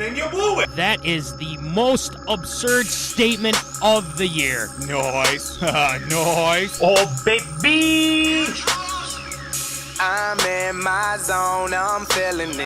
then you blew it. That is the most absurd statement of the year. Nice. Nice. Oh, baby. I'm in my zone, I'm feeling it.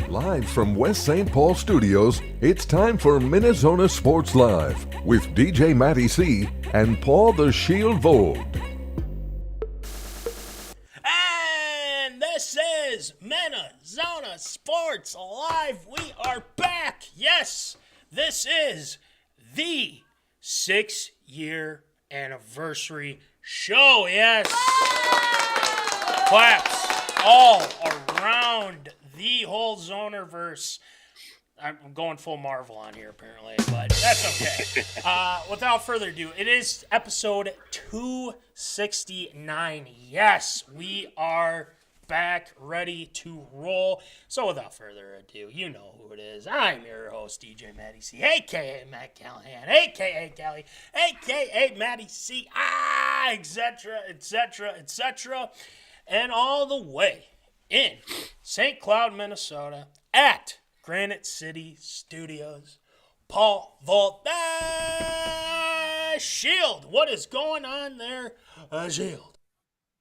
Live from West St. Paul Studios, it's time for MinneZona Sports Live with DJ Matty C and Paul the Shield Vogt. And this is MinneZona Sports Live. We are back. Yes, this is the 6-year anniversary show. Yes. Claps all around the whole Zonerverse. I'm going full Marvel on here, apparently, but that's okay. Without further ado, it is episode 269. Yes, we are back, ready to roll. So without further ado, you know who it is. I'm your host, DJ Matty C, a.k.a. Matt Callahan, a.k.a. Callie, a.k.a. Matty C, etc., etc., etc., and all the way in St. Cloud, Minnesota, at Granite City Studios, Paul Vogt, Shield. What is going on there, Shield?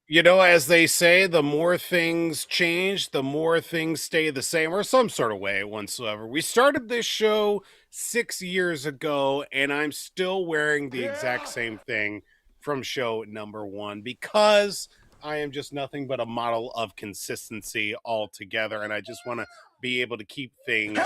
You know, as they say, the more things change, the more things stay the same, or some sort of way whatsoever. We started this show 6 years ago, and I'm still wearing the exact same thing from show number 1 because I am just nothing but a model of consistency altogether, and I just want to be able to keep things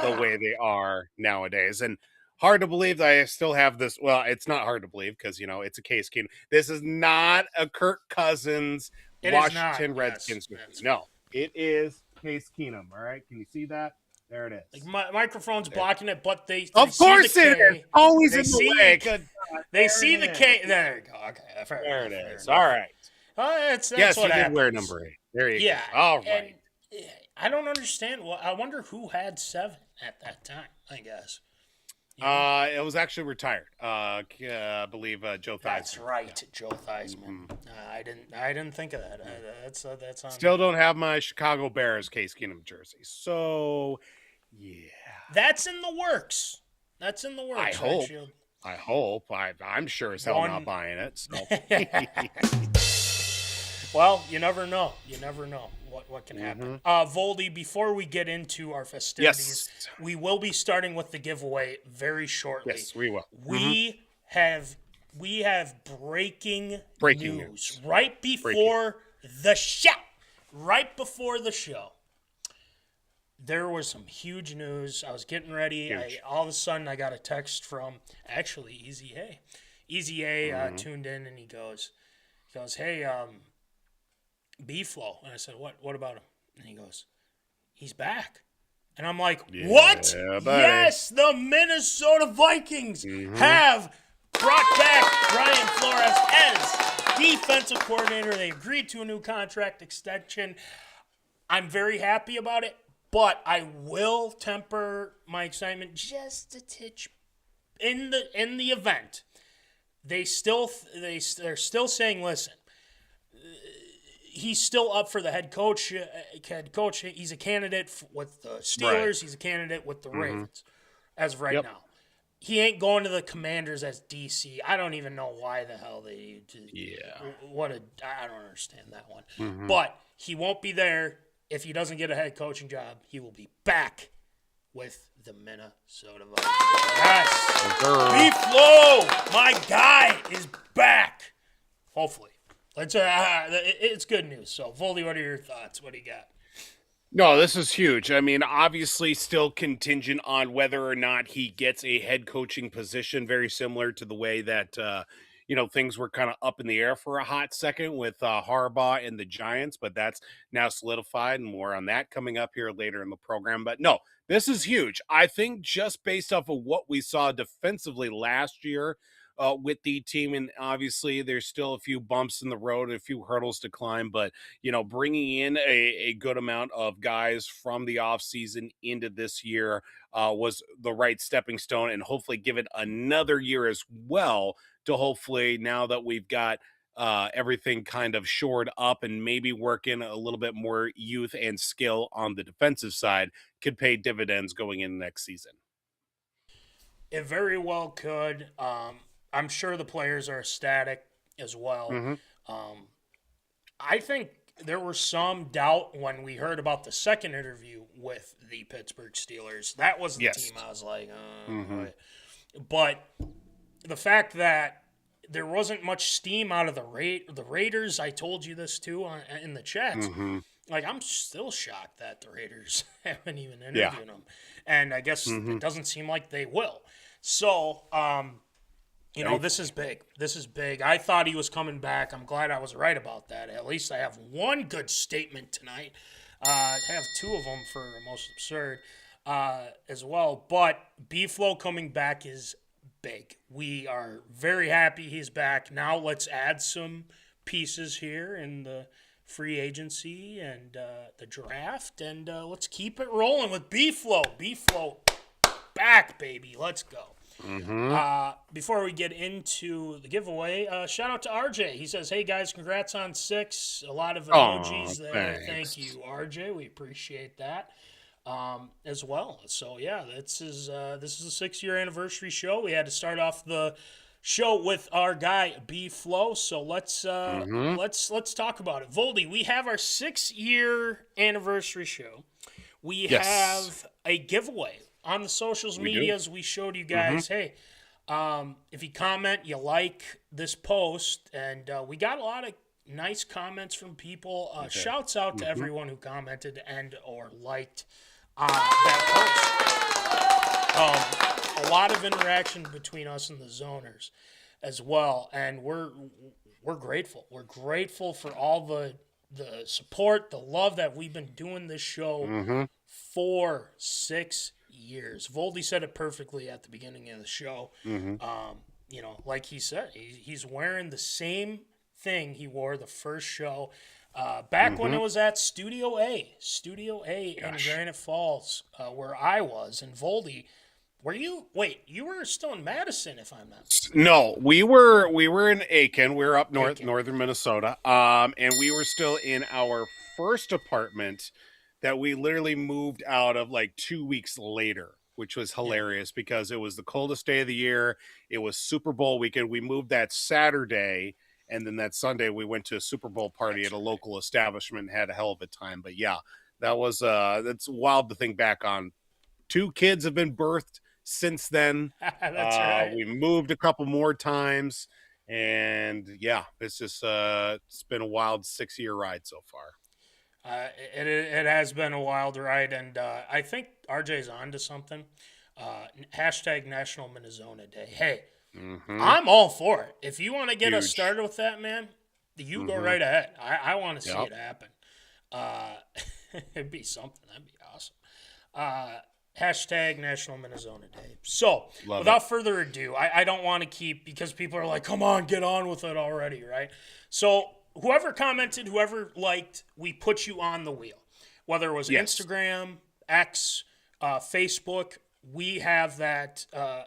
the way they are nowadays. And hard to believe that I still have this. Well, it's not hard to believe because, you know, it's a Case Keenum. This is not a Kirk Cousins Washington Redskins. Yes, no, it is Case Keenum. All right, can you see that? There it is. Like my microphone's blocking it, but they of course it is. Always in the way. They see the K. There you go. Okay, there it is. All right. That's yes, what you happens. did wear number 8. There you go. All right. I don't understand. Well, I wonder who had 7 at that time, I guess. It was actually retired. I believe Joe Theismann. That's right, Joe Theismann. I didn't think of that. That's on. Still don't have my Chicago Bears Case Keenum jersey. So, yeah. That's in the works. I hope. I hope. I'm sure as hell not buying it. So. Well, you never know. What can happen. Voldy, before we get into our festivities, we will be starting with the giveaway very shortly. Yes, we will. We have breaking news right before the show. Right before the show. There was some huge news. I was getting ready. All of a sudden, I got a text from actually Easy A. Easy A tuned in and he goes, "Hey, B-Flow." And I said, "What about him?" And he goes, "He's back." And I'm like, "What?" Yes, the Minnesota Vikings have brought back Brian Flores as defensive coordinator. They agreed to a new contract extension. I'm very happy about it, but I will temper my excitement just a titch in the event. They're still saying, listen, he's still up for the head coach. He's a candidate with the Steelers. Right. He's a candidate with the Ravens as of right now. He ain't going to the Commanders as DC. I don't even know why the hell they did. Yeah. I don't understand that one. But he won't be there if he doesn't get a head coaching job. He will be back with the Minnesota Vikings. Yes. B-Flow, my guy, is back. Hopefully. It's good news. So, Voldy, what are your thoughts? What do you got? No, this is huge. I mean, obviously still contingent on whether or not he gets a head coaching position, very similar to the way that, things were kind of up in the air for a hot second with Harbaugh and the Giants, but that's now solidified, and more on that coming up here later in the program. But no, this is huge. I think just based off of what we saw defensively last year, with the team. And obviously, there's still a few bumps in the road, a few hurdles to climb. But, bringing in a good amount of guys from the offseason into this year was the right stepping stone, and hopefully give it another year as well to hopefully, now that we've got everything kind of shored up and maybe work in a little bit more youth and skill on the defensive side, could pay dividends going in next season. It very well could. I'm sure the players are ecstatic as well. I think there was some doubt when we heard about the second interview with the Pittsburgh Steelers. That was the team I was like, right. But the fact that there wasn't much steam out of the Raiders, I told you this too in the chats. Like, I'm still shocked that the Raiders haven't even interviewed him. And I guess it doesn't seem like they will. So, this is big. This is big. I thought he was coming back. I'm glad I was right about that. At least I have one good statement tonight. I have two of them for most absurd as well. But B-Flow coming back is big. We are very happy he's back. Now let's add some pieces here in the free agency and the draft, and let's keep it rolling with B-Flow. B-Flow back, baby. Let's go. Before we get into the giveaway, shout out to RJ. He says, hey guys, congrats on 6. A lot of emojis there. Thanks. Thank you, RJ. We appreciate that as well. So yeah, this is a 6-year anniversary show. We had to start off the show with our guy B-Flow. So let's talk about it. Voldy, we have our 6-year anniversary show. We have a giveaway on the socials medias. We showed you guys, hey, if you comment, you like this post, and we got a lot of nice comments from people. Shouts out to everyone who commented and or liked that post. A lot of interaction between us and the Zoners as well, and we're grateful. We're grateful for all the support, the love that we've been doing this show for 6 years. Voldy said it perfectly at the beginning of the show. Like he said, he's wearing the same thing he wore the first show back when it was at Studio A in Granite Falls, where I was. And Voldy, you were still in Madison, if I'm not mistaken. No, we were in Aiken. We were up northern Minnesota. And we were still in our first apartment that we literally moved out of like 2 weeks later, which was hilarious because it was the coldest day of the year. It was Super Bowl weekend. We moved that Saturday, and then that Sunday we went to a Super Bowl party at a local establishment and had a hell of a time. But yeah, that's wild to think back on. 2 kids have been birthed since then. That's right. We moved a couple more times, and yeah, it's just it's been a wild 6-year ride so far. It has been a wild ride, and I think RJ's on to something. Hashtag National MinneZona Day. Hey, I'm all for it. If you want to get us started with that, man, you go right ahead. I want to see it happen. It'd be something. That'd be awesome. Hashtag National MinneZona Day. So, without further ado, I don't want to keep, because people are like, come on, get on with it already, right? So, whoever commented, whoever liked, we put you on the wheel. Whether it was Instagram, X, Facebook, we have that,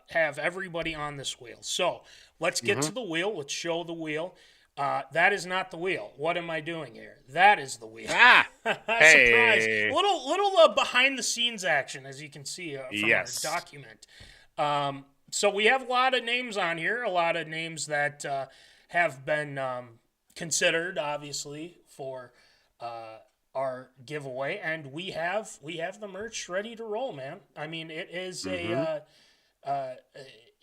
have everybody on this wheel. So, let's get to the wheel. Let's show the wheel. That is not the wheel. What am I doing here? That is the wheel. Surprise. Hey. Little behind the scenes action, as you can see from our document. So we have a lot of names on here, a lot of names that have been considered, obviously, for our giveaway, and we have the merch ready to roll, man. I mean, it is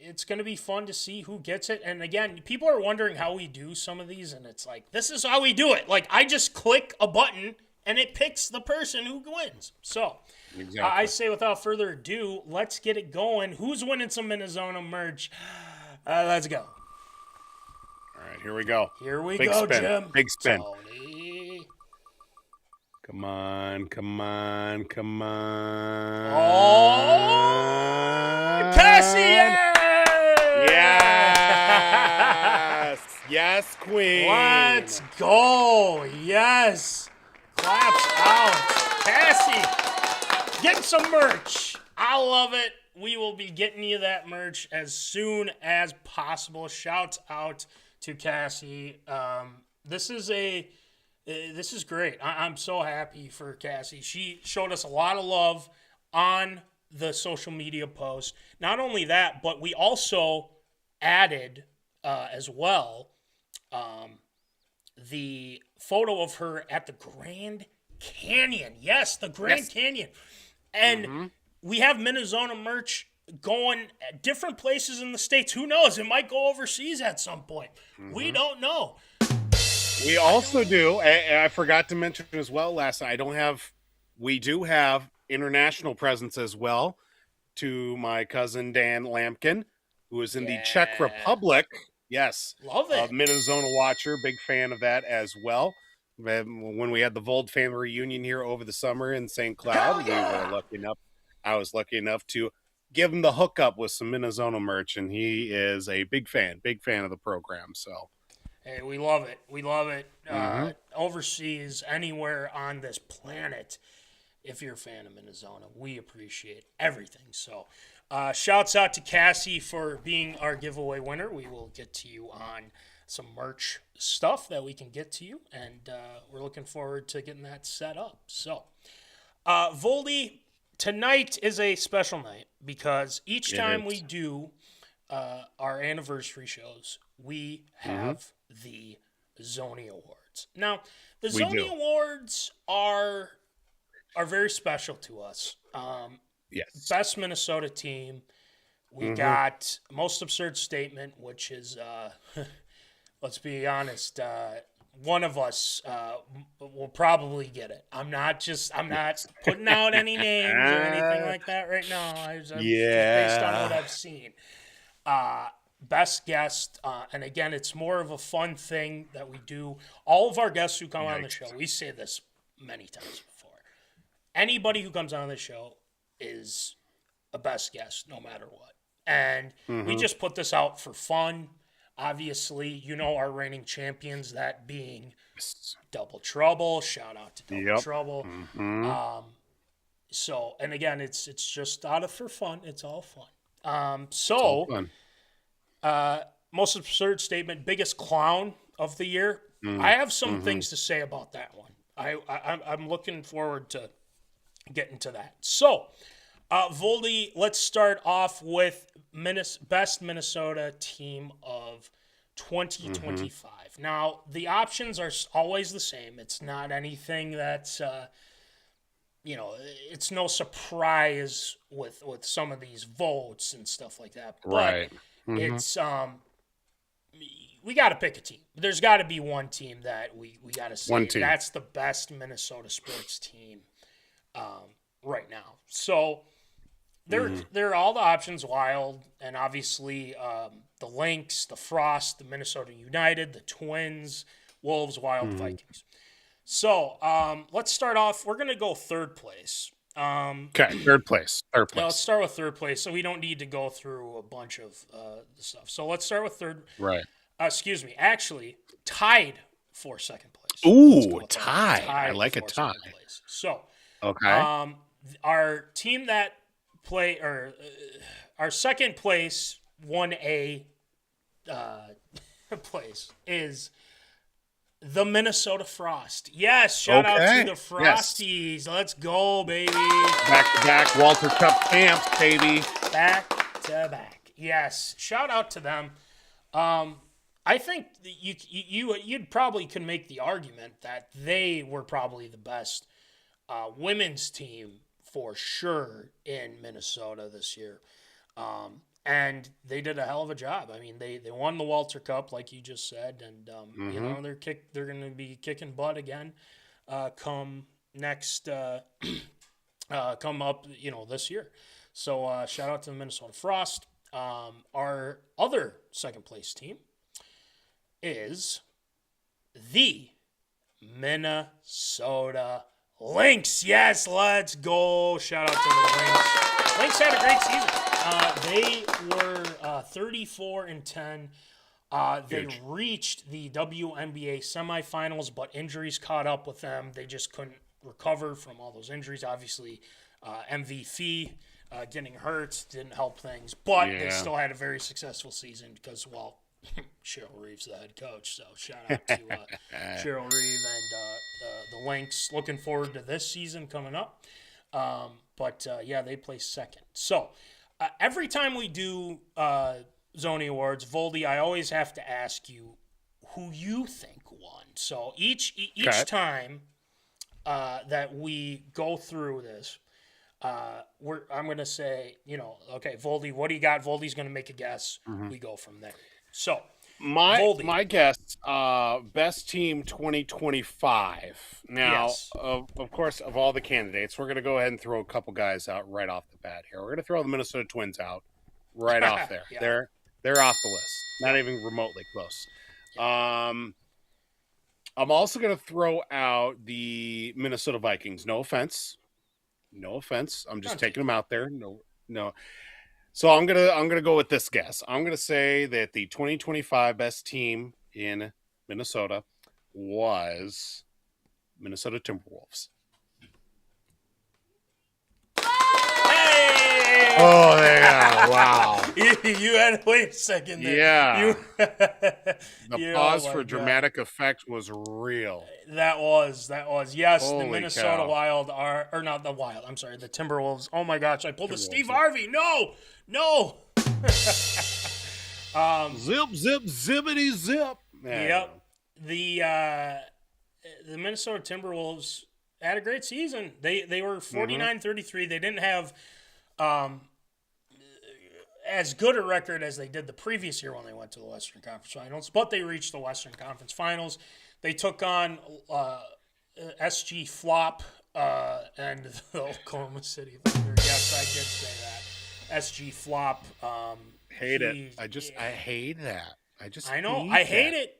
it's going to be fun to see who gets it. And again, people are wondering how we do some of these, and it's like, this is how we do it. Like, I just click a button, and it picks the person who wins. So, I say without further ado, let's get it going. Who's winning some MinneZona merch? Let's go. All right, here we go. Here we Big go, spin. Jim. Big spin. Tony. Come on, come on, come on. Oh, Cassian! Yeah! Yes, Queen. Let's go. Yes. Claps out. Cassie, get some merch. I love it. We will be getting you that merch as soon as possible. Shouts out to Cassie. This is great. I'm so happy for Cassie. She showed us a lot of love on the social media post. Not only that, but we also added as well the photo of her at the Grand Canyon. Yes, the Grand Canyon. And we have MinneZona merch going at different places in the States. Who knows? It might go overseas at some point. We don't know. We also do, and I forgot to mention as well last night, we do have international presence as well to my cousin Dan Lampkin, who is in the Czech Republic. Yes. Love it. MinneZona watcher, big fan of that as well. When we had the Vold family reunion here over the summer in St. Cloud, I was lucky enough to give him the hookup with some MinneZona merch, and he is a big fan of the program. So, hey, we love it. We love it. Overseas, anywhere on this planet, if you're a fan of MinneZona, we appreciate everything. So, shouts out to Cassie for being our giveaway winner. We will get to you on some merch stuff that we can get to you, and we're looking forward to getting that set up. So, Voldy, tonight is a special night because each time we do our anniversary shows, we have the Zoney Awards. Now, the Zoney Awards are very special to us. yes. Best Minnesota team. We got Most Absurd Statement, which is, let's be honest, one of us will probably get it. I'm not putting out any names or anything like that right now. I'm just based on what I've seen. Best guest, and again, it's more of a fun thing that we do. All of our guests who come on the show, we say this many times before. Anybody who comes on the show is a best guest, no matter what. And we just put this out for fun. Obviously, you know our reigning champions, that being Double Trouble. Shout out to Double Trouble. So, and again, it's just out of for fun. It's all fun. Most Absurd Statement, biggest clown of the year. I have some things to say about that one. I'm looking forward to getting to that. So, Voldy, let's start off with best Minnesota team of 2025. Now, the options are always the same. It's not anything that's, it's no surprise with some of these votes and stuff like that. But it's, we got to pick a team. There's got to be one team that we got to say that's the best Minnesota sports team right now. So, They're all the options wild, and obviously the Lynx, the Frost, the Minnesota United, the Twins, Wolves, Wild, Vikings. So let's start off. We're going to go third place. Third place. Now let's start with third place, so we don't need to go through a bunch of the stuff. So let's start with third. Right. Actually, tied for second place. Ooh, tied. I like a tie. So, our team that our second place 1A place is the Minnesota Frost. Yes, shout out to the Frosties. Yes. Let's go, baby. Back to back Walter Cup champs, baby. Back to back. Yes, shout out to them. I think you'd probably could make the argument that they were probably the best women's team for sure in Minnesota this year. And they did a hell of a job. I mean, they won the Walter Cup, like you just said, and they're going to be kicking butt again come next come up this year. So shout out to the Minnesota Frost. Our other second place team is the Minnesota Lynx. Yes, let's go. Shout out to the Lynx. Lynx had a great season. They were 34-10. They reached the WNBA semifinals, but injuries caught up with them. They just couldn't recover from all those injuries. Obviously, MVP getting hurt didn't help things, but they still had a very successful season because, well, Cheryl Reeve's the head coach. So shout out to Cheryl Reeve and the Lynx. Looking forward to this season coming up. But they placed second. So every time we do Zoney Awards, Voldy, I always have to ask you who you think won. So each time that we go through this, I'm going to say, okay, Voldy, what do you got? Voldy's going to make a guess. We go from there. So my guess, best team 2025. Now, of course, of all the candidates, we're going to go ahead and throw a couple guys out right off the bat here. We're going to throw the Minnesota Twins out right off there. Yeah. They're off the list, not even remotely close. I'm also going to throw out the Minnesota Vikings. No offense. I'm just taking them out there. No. So I'm gonna go with this guess. I'm gonna say that the 2025 best team in Minnesota was Minnesota Timberwolves. Hey! Oh, there you go. Wow. You had to wait a second there. Yeah. The pause for dramatic effect was real. That was. Yes, Holy the Minnesota cow. Wild are, or not the Wild, I'm sorry, the Timberwolves. Oh my gosh, I pulled the Steve Harvey. No. Zip, zippity, zip. Yep. The Minnesota Timberwolves had a great season. They were 49-33. They didn't have as good a record as they did the previous year when they went to the Western Conference Finals, but they reached the Western Conference Finals. They took on SG Flop and the Oklahoma City Thunder. Yes, I did say that. SG Flop. Hate it. I hate that. I know. I hate it.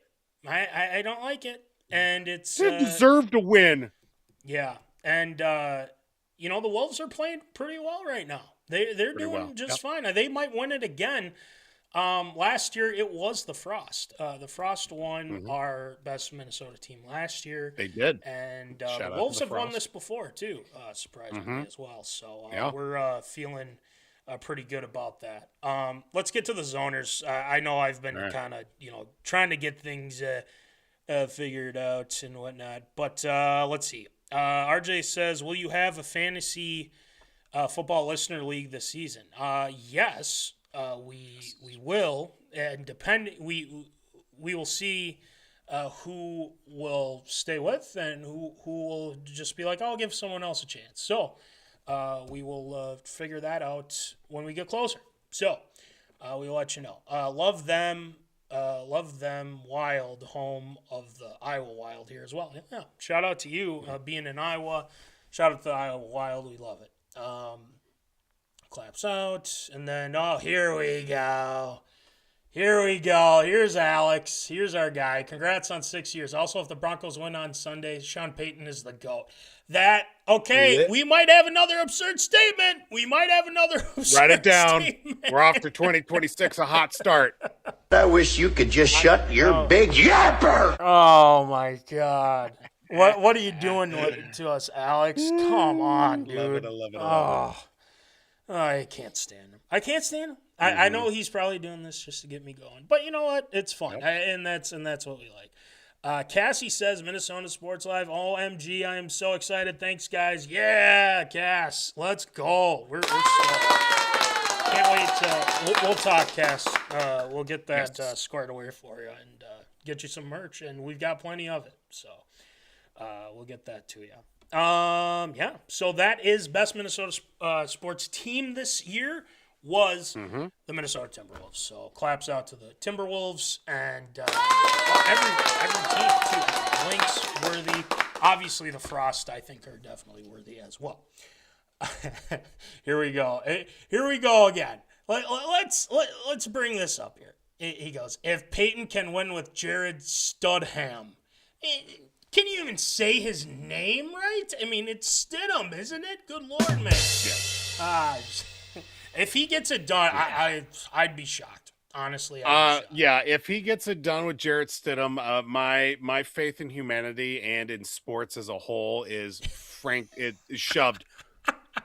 I don't like it. And it's... They deserve to win. Yeah. And, the Wolves are playing pretty well right now. They're doing just fine. They might win it again. Last year, it was the Frost. The Frost won our best Minnesota team last year. They did. And the Wolves have won this before, too, surprisingly as well. So we're feeling pretty good about that. Let's get to the zoners. I know I've been kind of, trying to get things figured out and whatnot. But let's see. RJ says, will you have a fantasy football listener league this season? Yes, we will, and we will see who will stay with and who will just be like, I'll give someone else a chance. So we will figure that out when we get closer. So we'll let you know. Love them, Wild, home of the Iowa Wild here as well. Yeah, shout out to you being in Iowa. Shout out to the Iowa Wild. We love it. Claps out, and then here we go. Here's Alex. Here's our guy. Congrats on 6 years. Also, if the Broncos win on Sunday, Sean Payton is the GOAT. We might have another absurd statement. Write it down. We're off to 2026, a hot start. I wish you could just shut your big yapper. Oh my God. What are you doing to us, Alex? Come on, dude. I love it. I can't stand him. I know he's probably doing this just to get me going. But you know what? It's fun. Yep. And that's what we like. Cassie says, Minnesota Sports Live. OMG, I am so excited. Thanks, guys. Yeah, Cass. Let's go. We're stoked. Can't wait. We'll talk, Cass. We'll get that squared away for you and get you some merch. And we've got plenty of it. So we'll get that to you. So that is best Minnesota sports team this year was the Minnesota Timberwolves. So claps out to the Timberwolves and every team too. Lynx worthy. Obviously the Frost I think are definitely worthy as well. Here we go again. Let's bring this up here. He goes, if Peyton can win with Jared Studham. Can you even say his name right? I mean, it's Stidham, isn't it? Good Lord, man. Yeah. If he gets it done, I'd be shocked. Honestly, I'd be shocked. Yeah, if he gets it done with Jarrett Stidham, my faith in humanity and in sports as a whole is shoved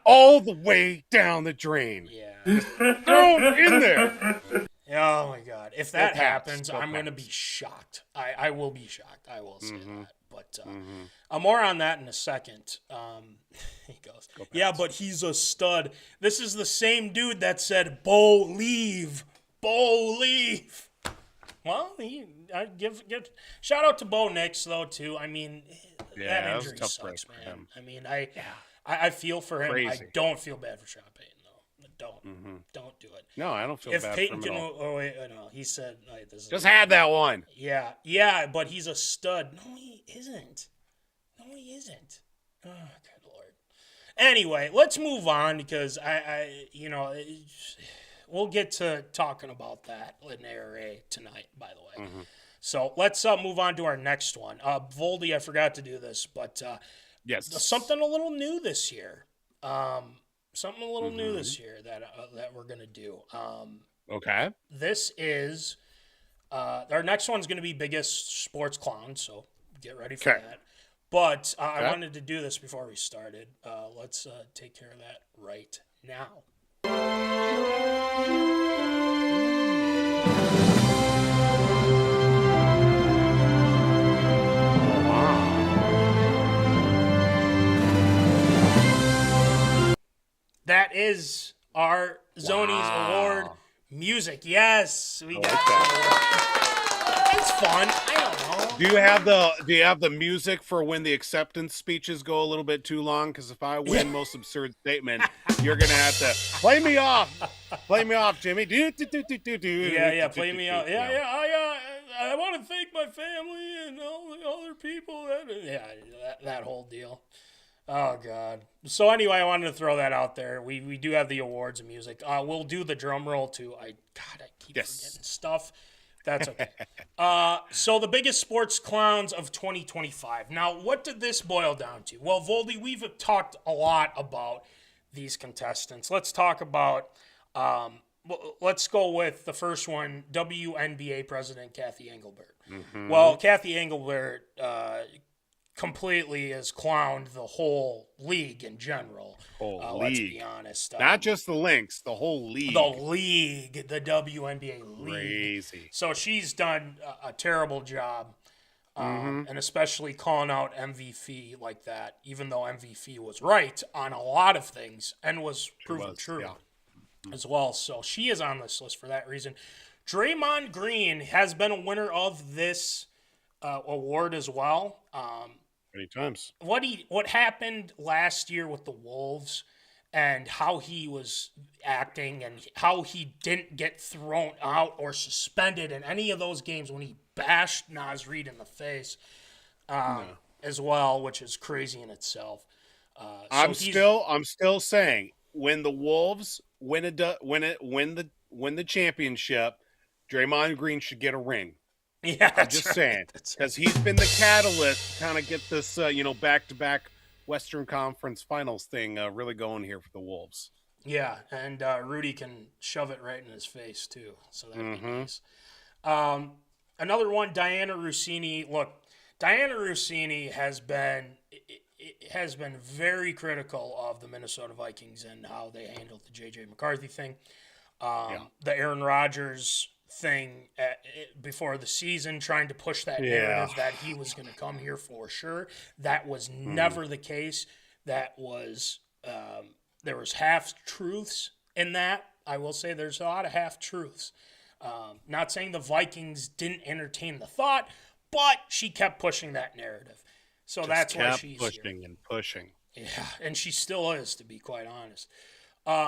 all the way down the drain. Yeah. Thrown in there. Oh my God! If that happens, Go I'm going to Pats. be shocked. I will be shocked. I will say Mm-hmm. that. But more on that in a second. He goes, yeah, but he's a stud. This is the same dude that said, "Bo, leave, Bo, leave." Well, I give shout out to Bo Nix though too. I mean, Yeah, that was a injury tough break sucks, for man. him. I mean, I feel for him. Crazy. I don't feel bad for Sean Payton though. Don't do it. No, I don't feel If bad Peyton for him can, at all. oh wait, no, he said this is Just had that one. yeah, but he's a stud. No, he isn't. Oh, good Lord. Anyway, let's move on because we'll get to talking about that in ARA tonight. By the way, so let's move on to our next one. Voldy, I forgot to do this, but Yes. something a little new this year. Something a little new this year that we're gonna do. Okay. This is our next one's going to be biggest sports clown, so get ready for Okay. that. But I wanted to do this before we started. Let's take care of that right now. That is our Zoney's Award music. Yes, we got that. It's fun. I don't know. Do you have the music for when the acceptance speeches go a little bit too long? Because if I win most absurd statement, you're gonna have to play me off. Play me off, Jimmy. Yeah, play me out. Yeah. I want to thank my family and all the other people. That whole deal. Oh God. So anyway, I wanted to throw that out there. We do have the awards and music. We'll do the drum roll too. I keep forgetting stuff. That's okay. So the biggest sports clowns of 2025. Now, what did this boil down to? Well, Voldy, we've talked a lot about these contestants. Let's talk about. Let's go with the first one, WNBA president Kathy Engelbert. Well, Kathy Engelbert completely has clowned the whole league in general. Let's be honest. Not just the Lynx, the whole league. The WNBA league. Crazy. So she's done a terrible job, and especially calling out MVP like that, even though MVP was right on a lot of things and was proven true as well. So she is on this list for that reason. Draymond Green has been a winner of this award as well. Many times. What happened last year with the Wolves and how he was acting and how he didn't get thrown out or suspended in any of those games when he bashed Naz Reid in the face as well, which is crazy in itself. I'm still saying when the Wolves win the championship, Draymond Green should get a ring. Yeah, I'm just saying, because he's been the catalyst to kind of get this, back-to-back Western Conference Finals thing really going here for the Wolves. Yeah, and Rudy can shove it right in his face too, so that'd be nice. Another one, Diana Russini. Look, Diana Russini has been very critical of the Minnesota Vikings and how they handled the J.J. McCarthy thing. The Aaron Rodgers thing before the season, trying to push that narrative that he was going to come here for sure. That was never the case. That was there was half truths in that. I will say there's a lot of half truths. Not saying the Vikings didn't entertain the thought, but she kept pushing that narrative. So that's why she's pushing here. and pushing. Yeah, and she still is, to be quite honest.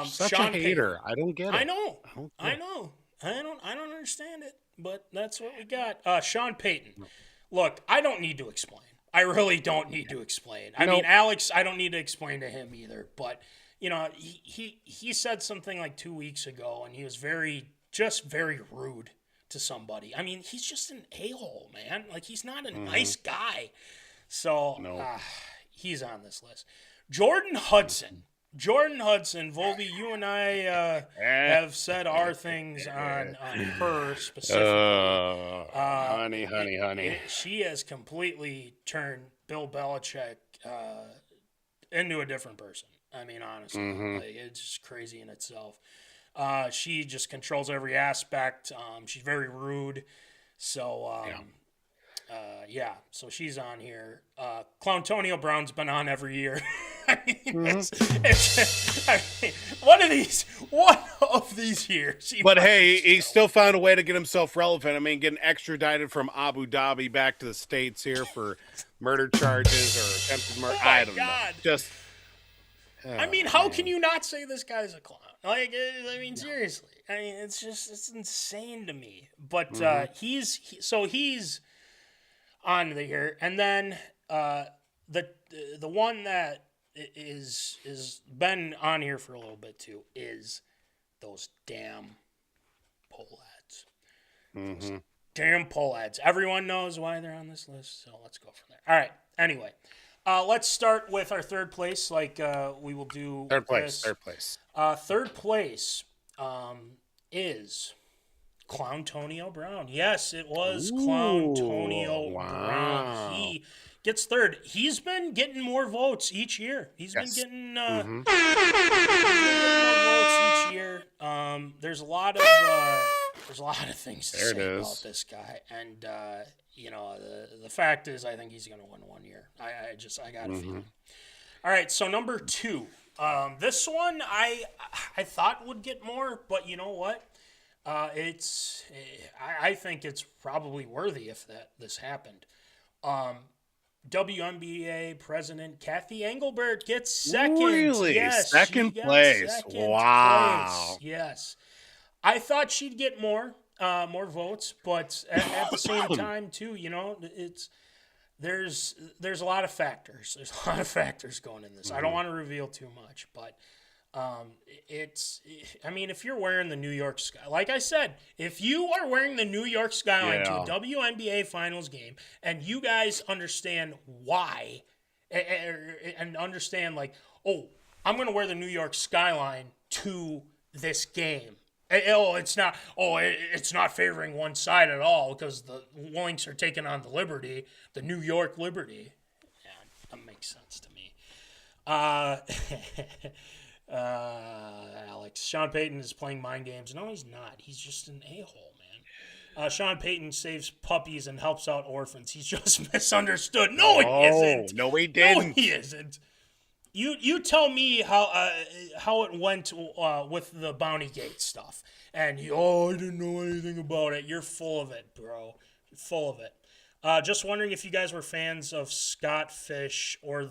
Such Sean a hater. I don't get it. I know. I don't understand it, but that's what we got. Sean Payton. Look, I don't need to explain. I really don't need to explain. I mean, Alex, I don't need to explain to him either. But he said something like 2 weeks ago, and he was very rude to somebody. I mean, he's just an a-hole, man. Like, he's not a nice guy. So he's on this list. Jordan Hudson. Jordan Hudson, Voldy, you and I have said our things on her specifically. Honey. She has completely turned Bill Belichick into a different person. I mean, honestly, like, it's just crazy in itself. She just controls every aspect. She's very rude. So, so she's on here. Clowntonio Brown's been on every year. I mean, one of these years. But hey, he still found a way to get himself relevant. I mean, getting extradited from Abu Dhabi back to the States here for murder charges or attempted murder. I don't know. Just. I mean, how can you not say this guy's a clown? Like, I mean, seriously. I mean, it's insane to me. But he's on here, and then the one that is been on here for a little bit too is those damn Polads. Those damn Polads. Everyone knows why they're on this list, so let's go from there. All right. Anyway, let's start with our third place, like we will do. Third place. Third place is Clowntonio Brown. Yes, it was Clowntonio Brown. He gets third. He's been getting more votes each year. He's been getting more votes each year. There's a lot of things to say about this guy, and the fact is, I think he's going to win one year. I got a feeling. All right, so number 2. This one I thought would get more, but you know what? I think it's probably worthy if this happened. WNBA president Kathy Engelbert gets second. Really? Yes, second place. Wow. Place. Yes. I thought she'd get more votes, but at the same time too, there's a lot of factors. There's a lot of factors going in this. I don't want to reveal too much, but if you're wearing the New York Sky, like I said, if you are wearing the New York Skyline to a WNBA Finals game, and you guys understand why, and understand like, I'm going to wear the New York Skyline to this game. It's not favoring one side at all because the Lynx are taking on the New York Liberty. Yeah, that makes sense to me. Alex, Sean Payton is playing mind games. No, he's not. He's just an a-hole, man. Sean Payton saves puppies and helps out orphans. He's just misunderstood. No, he isn't. No, he didn't. No, he isn't. You tell me how it went with the Bounty Gate stuff. And I didn't know anything about it. You're full of it, bro. You're full of it. Just wondering if you guys were fans of Scott Fish or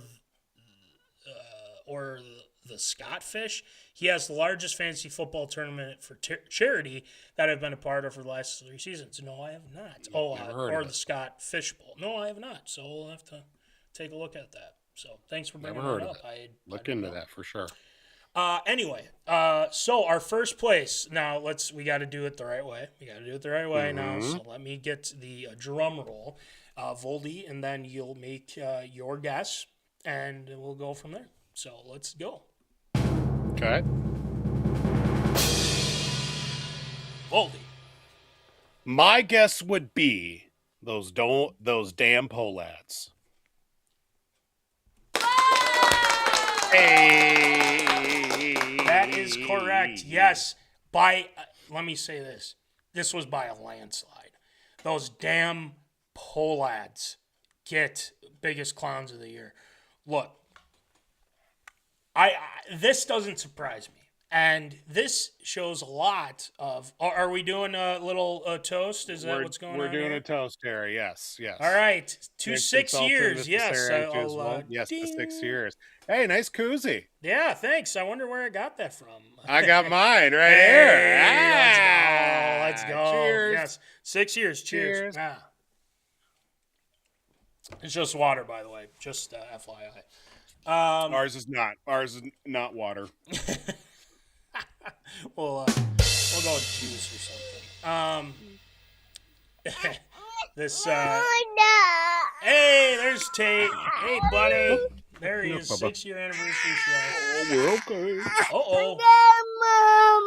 the Scott Fish. He has the largest fantasy football tournament for charity that I've been a part of for the last 3 seasons. No, I have not. Or the Scott Fish Bowl. No, I have not. So we'll have to take a look at that. So thanks for bringing that up. Look into that for sure. Anyway, so our first place. Now we got to do it the right way. Now. So let me get the drum roll, Voldy, and then you'll make your guess, and we'll go from there. So let's go. Okay. Voldy. My guess would be those damn Polads. Hey. That is correct. Yes. Let me say this. This was by a landslide. Those damn Polads get biggest clowns of the year. Look, this doesn't surprise me. And this shows a lot of... Are we doing a little toast? Is that what's going on? We're doing a toast, Harry. Yes. All right. 6 years. Yes. Yes, to 6 years. Hey, nice koozie. Yeah, thanks. I wonder where I got that from. I got mine right here. Let's go. Cheers. Yes. 6 years. Cheers. Ah. It's just water, by the way. Just FYI. Ours is not. Ours is not water. We'll go with juice or something. This. Hey, there's Tate. Hey, buddy. There he is, 6-year anniversary show. Oh,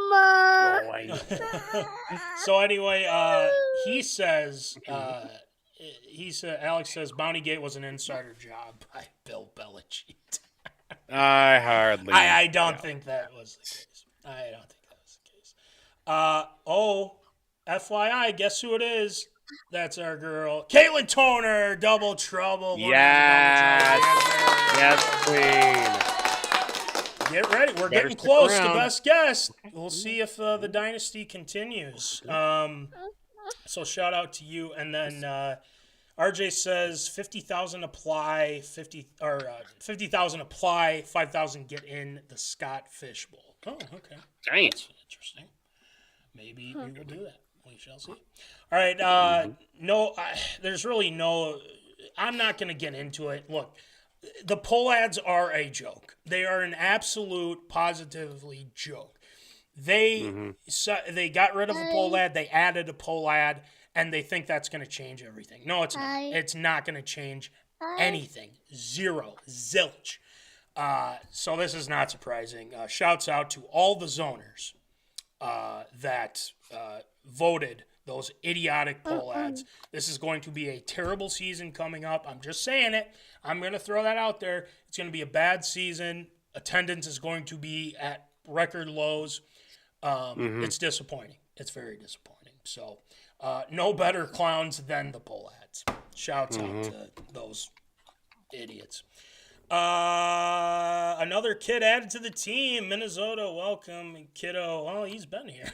we're okay. So anyway, he says, Alex says Bountygate was an insider job by Bill Belichick. I don't think that was the case. FYI, guess who it is? That's our girl, Caitlin Toner, Double Trouble. Yes, queen. Get ready. We're getting close to best guest. We'll see if the dynasty continues. So shout out to you. And then RJ says 50,000 apply, 50,000 apply, 5,000 get in the Scott Fish Bowl. Oh, okay. Dang. That's interesting. Maybe we will do that. We shall see. All right. There's really no. I'm not going to get into it. Look, the poll ads are a joke. They are an absolute, positively joke. They got rid of a poll ad. They added a poll ad, and they think that's going to change everything. No, it's not. It's not going to change anything. Zero. Zilch. So this is not surprising. Shouts out to all the zoners that voted those idiotic poll ads. This is going to be a terrible season coming up. I'm just saying it. I'm going to throw that out there. It's going to be a bad season. Attendance is going to be at record lows. It's disappointing. It's very disappointing. So no better clowns than the poll ads. Shouts out to those idiots. Another kid added to the team. MinneZona, welcome, kiddo. Oh, he's been here.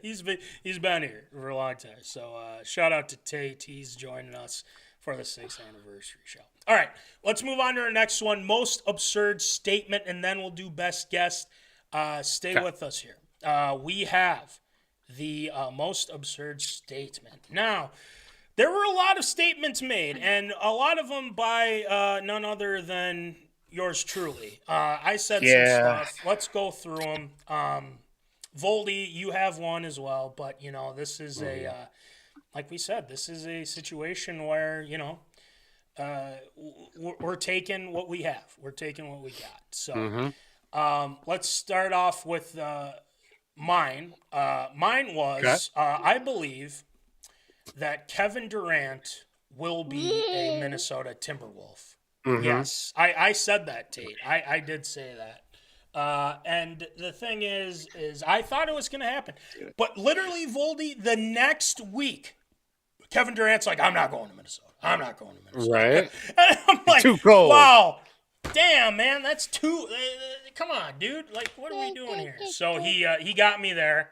he's been here for a long time. So shout out to Tate. He's joining us for the 6th anniversary show. All right, let's move on to our next one. Most absurd statement, and then we'll do best guest. Stay with us here. We have the most absurd statement. Now, there were a lot of statements made, and a lot of them by none other than yours truly. I said some stuff. Let's go through them. Voldy, you have one as well, but, this is like we said, this is a situation where, we're taking what we have. We're taking what we got. So let's start off with mine. Mine was, I believe that Kevin Durant will be a Minnesota Timberwolf. Yes, I said that, Tate. I did say that. And the thing is I thought it was going to happen. But literally, Voldy, the next week, Kevin Durant's like, I'm not going to Minnesota. Right. And I'm like, too cold. Wow. Damn, man, that's too come on, dude. Like, what are we doing here? So he got me there.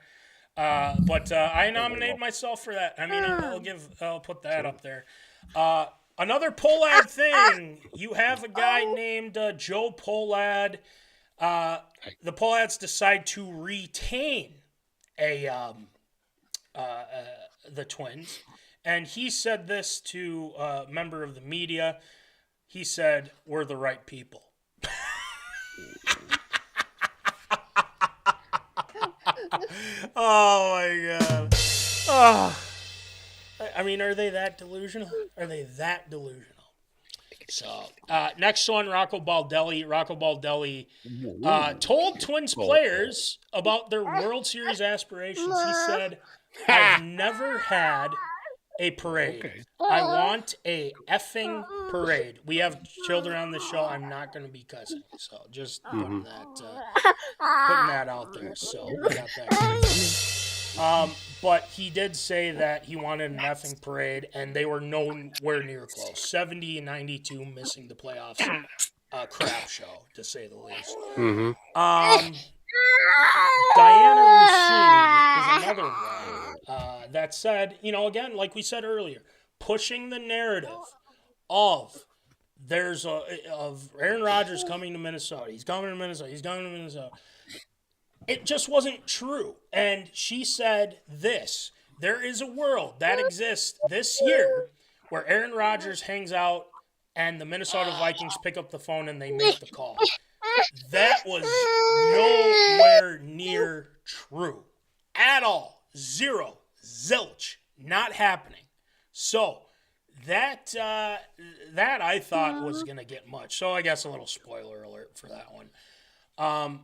But I nominated myself for that. I mean, I'll put that up there. Another Pollad thing. You have a guy named Joe Pollad. The Pollads decide to retain the Twins, and he said this to a member of the media. He said, "We're the right people." Oh my God. Oh. I mean, are they that delusional? So, next one, Rocco Baldelli. Rocco Baldelli told Twins players about their World Series aspirations. He said, I've never had a parade. Okay. I want a effing parade. We have children on the show. I'm not going to be cussing. So, just putting that out there. So, we got that. But he did say that he wanted an effing parade, and they were nowhere near close. 70-92, missing the playoffs. Crap show, to say the least. Diana Rossini is another one that said, again, like we said earlier, pushing the narrative of Aaron Rodgers coming to Minnesota. He's coming to Minnesota. It just wasn't true. And she said this: there is a world that exists this year where Aaron Rodgers hangs out and the Minnesota Vikings pick up the phone and they make the call. That was nowhere near true at all. Zero. Zilch. Not happening. So That I thought was gonna get much. So I guess a little spoiler alert for that one.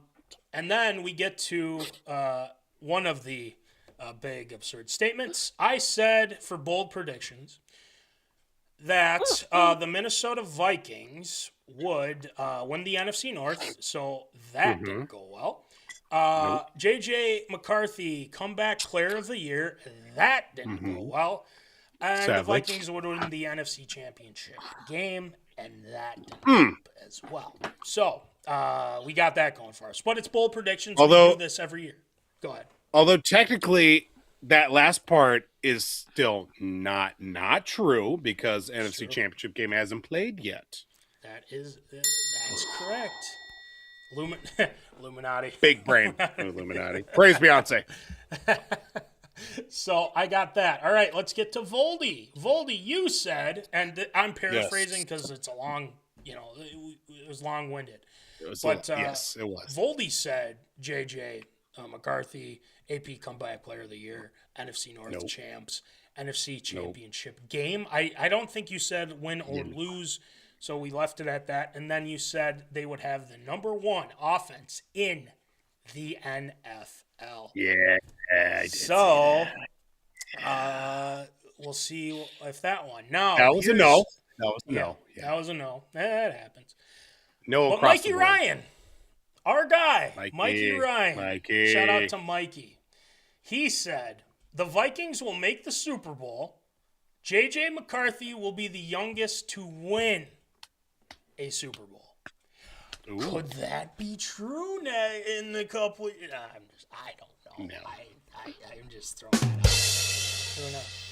And then we get to one of the big absurd statements. I said for bold predictions that the Minnesota Vikings would win the NFC North, so that didn't go well. J.J. McCarthy, comeback player of the year, that didn't go well. And Sadly. the Vikings would win the NFC Championship game, and that didn't happen as well. So we got that going for us. But it's bold predictions. Although- we do this every year. Go ahead. Although technically that last part is still not true because NFC Championship game hasn't played yet. That's correct. Illuminati. Big brain. Illuminati. Praise Beyonce. So I got that. All right, let's get to Voldy. Voldy, you said, and I'm paraphrasing because it's a long, it was long-winded. Yes, it was. Voldy said JJ McCarthy, AP Comeback Player of the Year, NFC North champs, NFC Championship game. I don't think you said win or lose, so we left it at that. And then you said they would have the #1 offense in the NFL. Yeah, I did. So, we'll see if that one. No, That was a no. That was a Yeah, no. Yeah. that was a no. That happens. No But across Mikey the board. Ryan, our guy, Mikey. Mikey Ryan. Mikey. Shout out to Mikey. He said the Vikings will make the Super Bowl. J.J. McCarthy will be the youngest to win a Super Bowl. Ooh. Could that be true in a couple? I don't know. No. I'm just throwing that out. Who knows?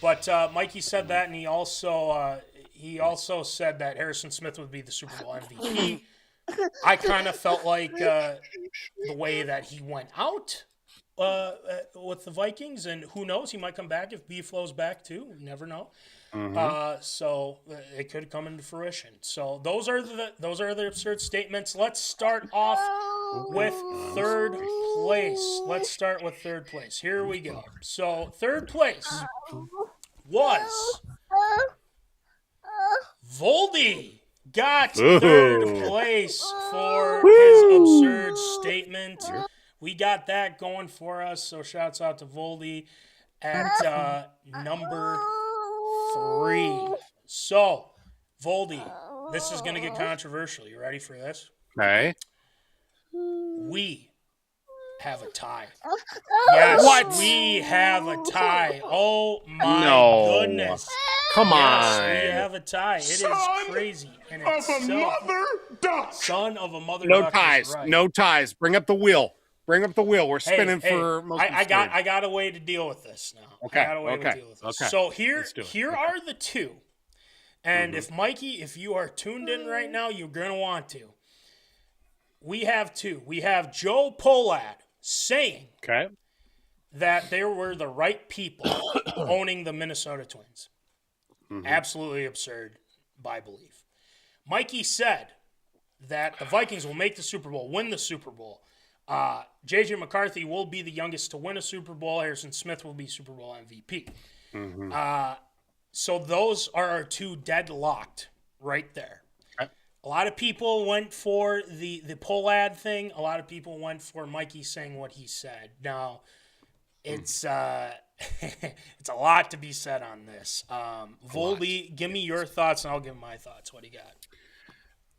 But Mikey said that, and he also said that Harrison Smith would be the Super Bowl MVP. I kind of felt like the way that he went out with the Vikings, and who knows, he might come back if B flows back too. You never know. So it could come into fruition. So those are the absurd statements. Let's start off with third place. Let's start with third place. Here we go. So third place was Voldy. Got third place for his absurd statement. We got that going for us. So shouts out to Voldy at number 3. So, Voldy, this is going to get controversial. You ready for this? Okay. We have a tie. Yes, What? we have a tie. Oh my goodness. Come Yes, on. we have a tie. It is crazy. And it's son of a mother No duck is ties. right. No ties. Bring up the wheel. We're spinning for most of the story. I got a way to deal with this now. Okay, I got a way to okay, deal with this. okay. So Let's do it. here are the two. And if Mikey, if you are tuned in right now, you're going to want to. We have two. We have Joe Polad saying Okay. that there were the right people owning the Minnesota Twins. Absolutely absurd by belief. Mikey said that the Vikings will make the Super Bowl, win the Super Bowl. J.J. McCarthy will be the youngest to win a Super Bowl. Harrison Smith will be Super Bowl MVP. So those are our two deadlocked right there. Okay. A lot of people went for the Polad thing. A lot of people went for Mikey saying what he said. Now, it's it's a lot to be said on this. Voldy, give me your thoughts, and I'll give my thoughts. What do you got?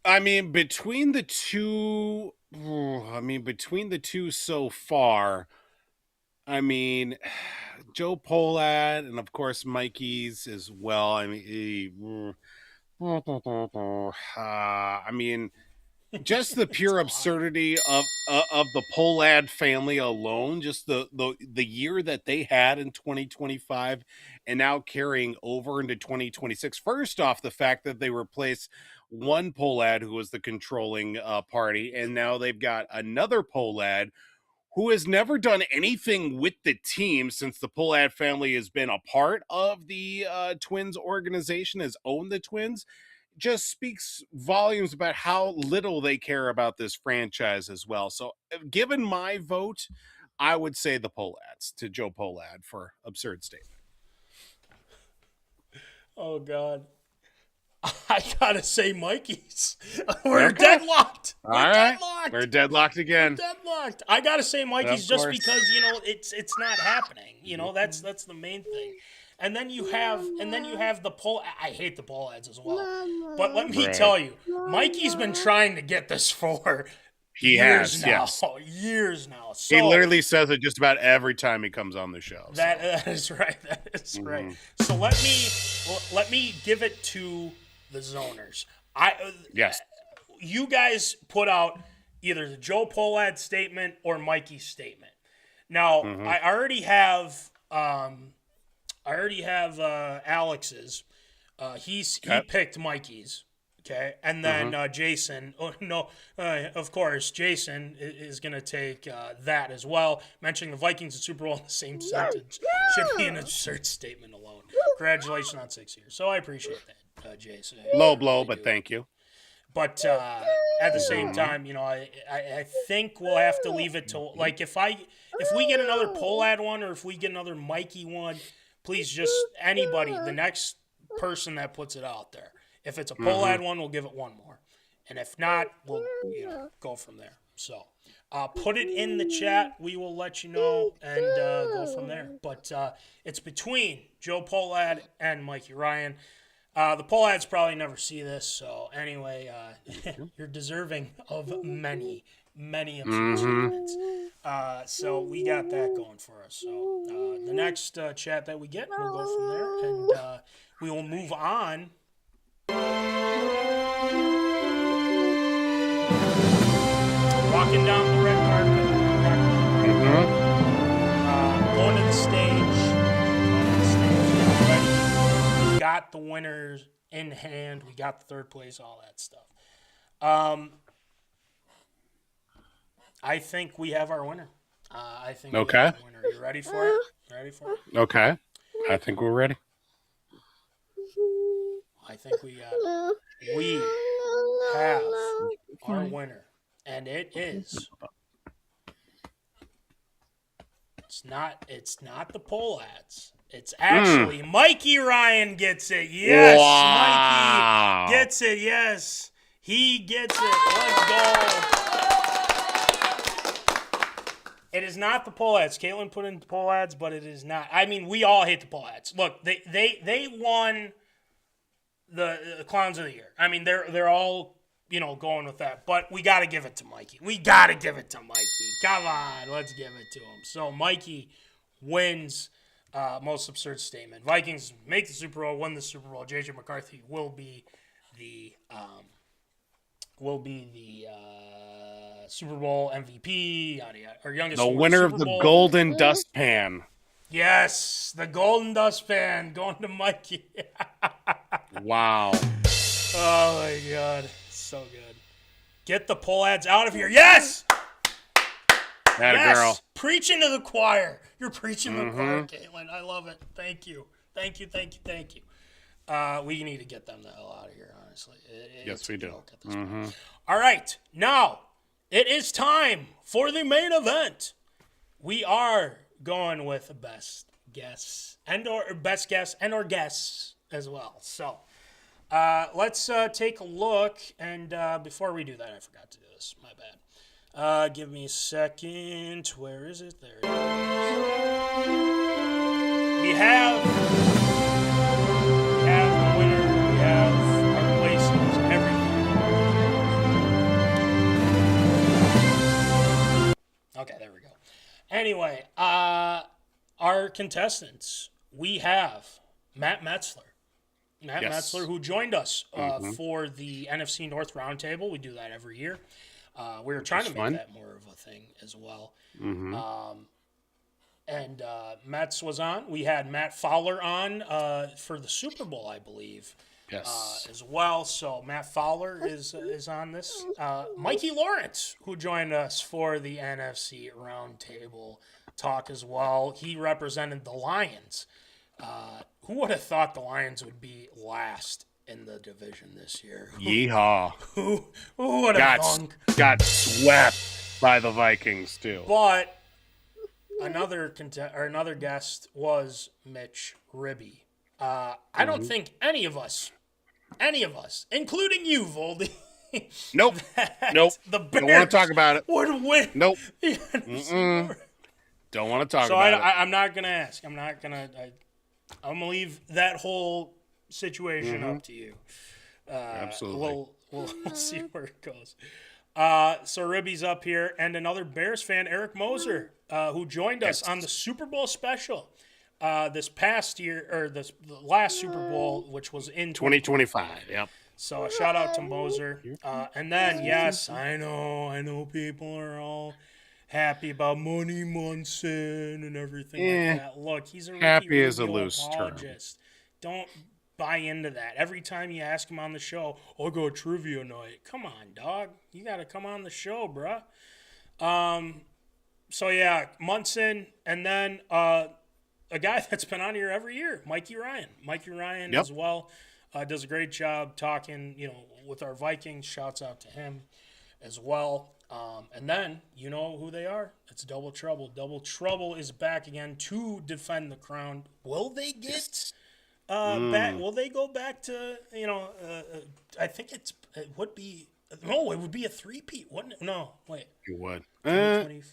I mean, between the two so far, I mean, Joe Polad and of course Mikey's as well. I mean, I mean, just the pure absurdity of the Polad family alone, just the year that they had in 2025 and now carrying over into 2026. First off, the fact that they replaced one Polad who was the controlling party, and now they've got another Polad who has never done anything with the team since the Polad family has been a part of the Twins organization, has owned the Twins. Just speaks volumes about how little they care about this franchise as well. So given my vote, I would say the Polads to Joe Polad for absurd statement. Oh, God. I gotta say Mikey's. We're deadlocked. We're deadlocked again. Deadlocked. I gotta say Mikey's Of just course. because, it's not happening. That's the main thing. And then you have the poll. I hate the poll ads as well. But let me tell you, Mikey's been trying to get this for years now. Years now. So, he literally says it just about every time he comes on the show. That is right. That is right. So let me give it to the zoners. Yes. You guys put out either the Joe Pollad statement or Mikey's statement. Now, I already have Alex's. He picked Mikey's. Okay, and then Jason. Oh no, of course, Jason is going to take that as well. Mentioning the Vikings and Super Bowl in the same sentence should be an absurd statement alone. Congratulations on 6 years. So I appreciate that, Jason. Low blow, but thank you. But at the same time, I think we'll have to leave it to like if we get another Pollad one or if we get another Mikey one, please just anybody, the next person that puts it out there. If it's a Pollad one, we'll give it one more. And if not, we'll go from there. So put it in the chat. We will let you know and go from there. But it's between Joe Pollad and Mikey Ryan. The Pollads probably never see this. So anyway, you're deserving of many appreciations. So we got that going for us. So the next chat that we get, we'll go from there. And we will move on. Walking down the red carpet, going to the stage. Ready. We got the winners in hand. We got the third place, all that stuff. I think we have our winner. I think we have our winner. You ready for it? Okay. I think we're ready. I think we have our winner, and it is. It's not the Pollads. It's actually Mikey Ryan gets it. Yes, wow. Mikey gets it. Yes, he gets it. Let's go. It is not the Pollads. Caitlin put in the Pollads, but it is not. I mean, we all hate the Pollads. Look, they won the Clowns of the Year. I mean, they're all, going with that. But we got to give it to Mikey. Come on, let's give it to him. So Mikey wins most absurd statement. Vikings make the Super Bowl, win the Super Bowl. J.J. McCarthy will be the Super Bowl MVP. Our youngest. The winner of the Golden Dustpan. Yes, the Golden Dustpan going to Mikey. Wow. Oh, my God. So good. Get the Pollads out of here. Yes! Yes! Girl. Preaching to the choir. You're preaching to the choir, Caitlin. I love it. Thank you. We need to get them the hell out of here, honestly. Yes, we do. All right. Now, it is time for the main event. We are going with best guess and or guests as well. So let's take a look. And before we do that, I forgot to do this. My bad. Give me a second. Where is it? There it is. We have the winner. We have our places. Everything. Okay, there we go. Anyway, our contestants, we have Matt Metzler. Metzler, who joined us for the NFC North Roundtable. We do that every year. We were trying to make that more of a thing as well. And Metz was on. We had Matt Fowler on for the Super Bowl, I believe. Yes. As well. So Matt Fowler is on this. Mikey Lawrence, who joined us for the NFC Roundtable talk as well. He represented the Lions. Who would have thought the Lions would be last in the division this year? Yeehaw. Who would have thunk? Got swept by the Vikings, too. But another guest was Mitch Ribby. I don't think any of us, including you, Voldy, Nope. that Nope. the Bears Don't want to talk about it. would win. Nope. the NFC North. Don't want to talk So about it. I'm not gonna ask. I'm gonna leave that whole situation up to you. Absolutely. We'll see where it goes. So Ribby's up here, and another Bears fan, Eric Moser, who joined us on the Super Bowl special this past year, or the last Super Bowl, which was in 2025. Yep. So a shout out to Moser. And then, yes, I know people are all happy about Money Munson and everything like that. Look, he's a Ricky happy is a Rubio loose term. apologist. Don't buy into that. Every time you ask him on the show, I'll go trivia night. Come on, dog. You got to come on the show, bruh. So, yeah, Munson, and then a guy that's been on here every year, Mikey Ryan. Mikey Ryan as well does a great job talking, with our Vikings. Shouts out to him as well. And then, you know who they are? It's Double Trouble. Double Trouble is back again to defend the crown. Will they get back? Will they go back to, I think it would be a three-peat, wouldn't it? No, wait. You would. 2020.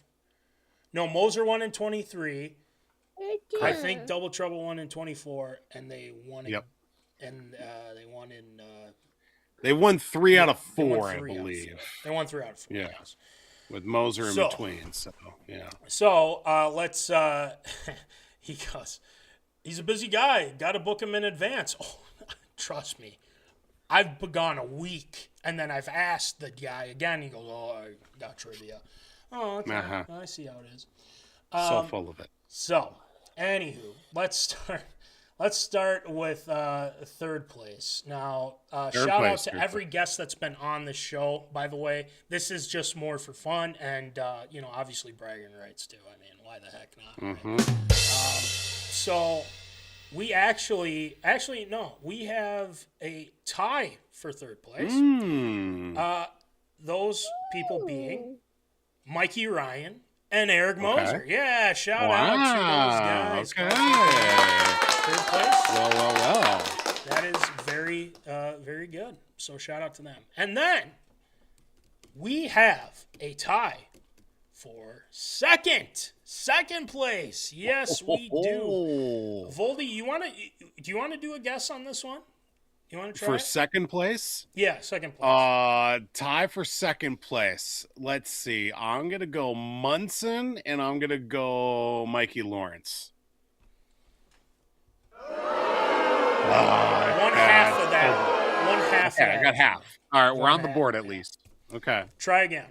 No, Moser won in 23. I think Double Trouble won in 24, and they won it. And they won in. They won 3 out of 4, I 3 out of believe. 4. They won 3 out of 4. Yeah. Yes. With Moser in between. So, yeah. So let's. He goes. He's a busy guy. Got to book him in advance. Oh, trust me. I've gone a week, and then I've asked the guy again. He goes, "Oh, I got trivia." Oh, okay. I see how it is. So full of it. So, anywho, let's start with third place. Now, shout out to every guest that's been on the show. By the way, this is just more for fun, and obviously bragging rights too. I mean, why the heck not? Right? So, we actually no, we have a tie for third place. Those people being Mikey Ryan and Eric Moser. Yeah, shout out to those guys. Okay. Third place. Well. That is very, very good. So shout out to them. And then we have a tie for second place. Yes, we do. Voldy, do you want to do a guess on this one? You want to try for it? second place? Yeah, second place. Tie for second place. Let's see. I'm gonna go Munson, and I'm gonna go Mikey Lawrence. One half of that. One half. Okay, I got half. All right, we're on the board at least. Okay. Try again.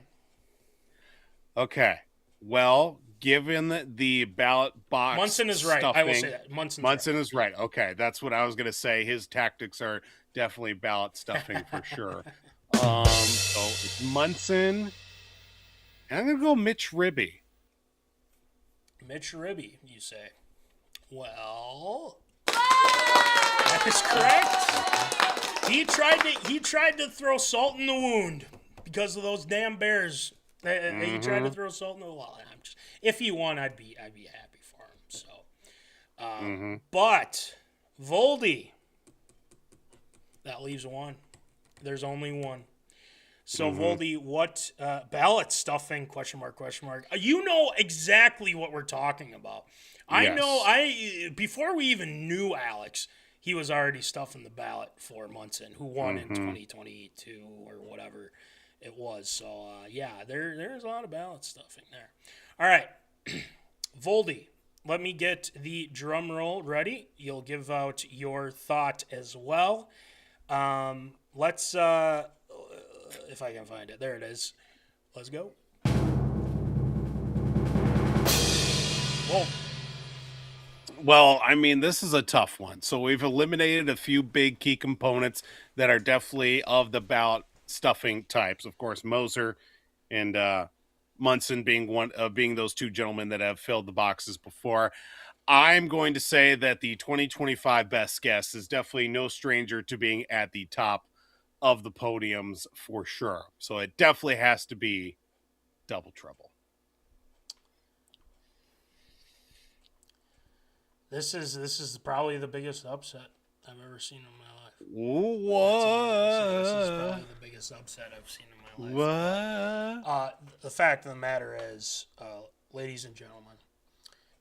Okay. Well, given the ballot box, Munson is right. stuffing, I will say that. Munson is right. Okay, that's what I was going to say. His tactics are definitely ballot stuffing for sure. So it's Munson, and I'm going to go Mitch Ribby. Mitch Ribby, you say? Well, that is correct. He tried to throw salt in the wound because of those damn Bears. He tried to throw salt in the wound. If he won, I'd be happy for him. So, but Voldy, that leaves one. There's only one. So Voldy, what ballot stuffing? Question mark. You know exactly what we're talking about. I know. Before we even knew Alex, he was already stuffing the ballot for Munson, who won in 2022 or whatever it was. So there's a lot of ballot stuffing there. All right, Voldy, let me get the drum roll ready. You'll give out your thought as well. Let's if I can find it. There it is. Let's go. Whoa. Well, I mean, this is a tough one. So we've eliminated a few big key components that are definitely of the ballot stuffing types. Of course, Moser and Munson being those two gentlemen that have filled the boxes before. I'm going to say that the 2025 best guess is definitely no stranger to being at the top of the podiums for sure. So it definitely has to be Double Trouble. This is probably the biggest upset I've ever seen in my life. This is probably the biggest upset I've seen in my life. What? The fact of the matter is, ladies and gentlemen,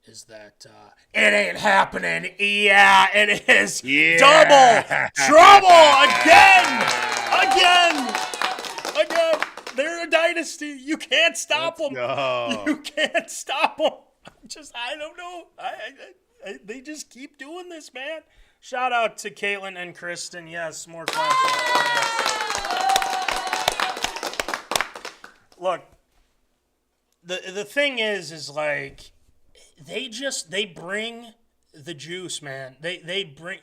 is that it ain't happening. Yeah, it is. Yeah. Double trouble again. They're a dynasty. You can't stop them. go. You can't stop them. I don't know. They just keep doing this, man. Shout out to Caitlin and Kristen. Yes, more claps. Look, the thing is like they bring the juice, man. They bring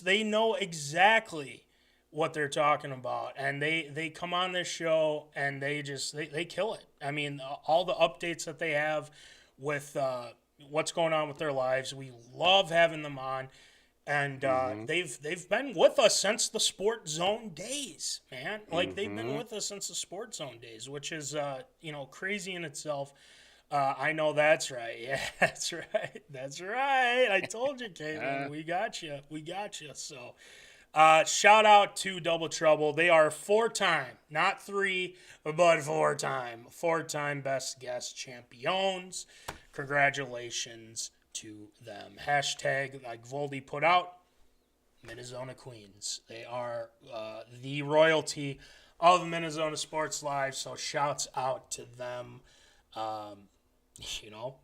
they know exactly what they're talking about, and they come on this show and they kill it. I mean, all the updates that they have with what's going on with their lives, we love having them on, and they've been with us since the Sports Zone days, man. Like they've been with us since the Sports Zone days, which is crazy in itself. I know that's right. Yeah, that's right. That's right. I told you, Caitlin. We got you. So. Shout out to Double Trouble. They are 4-time, not 3, but 4-time best guest champions. Congratulations to them. Hashtag, like Voldy put out, MinneZona Queens. They are the royalty of MinneZona Sports Live, so shouts out to them.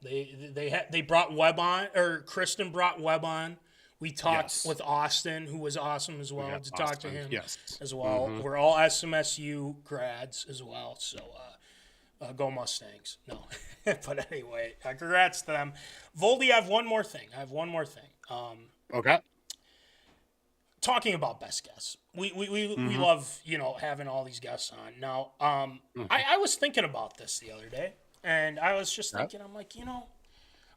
They brought Webb on, or Kristen brought Webb on. We talked with Austin, who was awesome as well, to talk to him as well. We're all SMSU grads as well, so go Mustangs. No. But anyway, congrats to them. Voldy, I have one more thing. Okay. Talking about best guests. We love, having all these guests on. Now, I was thinking about this the other day, and I was just thinking, I'm like,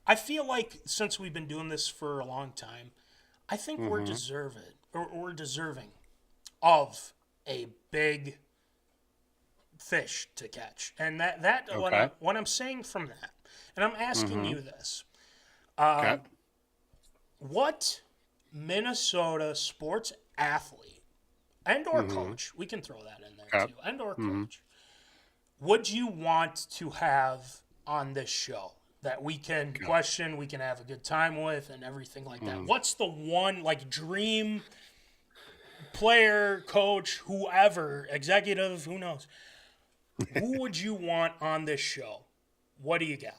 I feel like since we've been doing this for a long time, I think we're deserving of a big fish to catch. And what I'm saying from that, and I'm asking you this, what Minnesota sports athlete and or coach, we can throw that in there too, and or coach, would you want to have on this show that we can question, we can have a good time with, and everything like that? What's the one, like, dream player, coach, whoever, executive, who knows? Who would you want on this show? What do you got?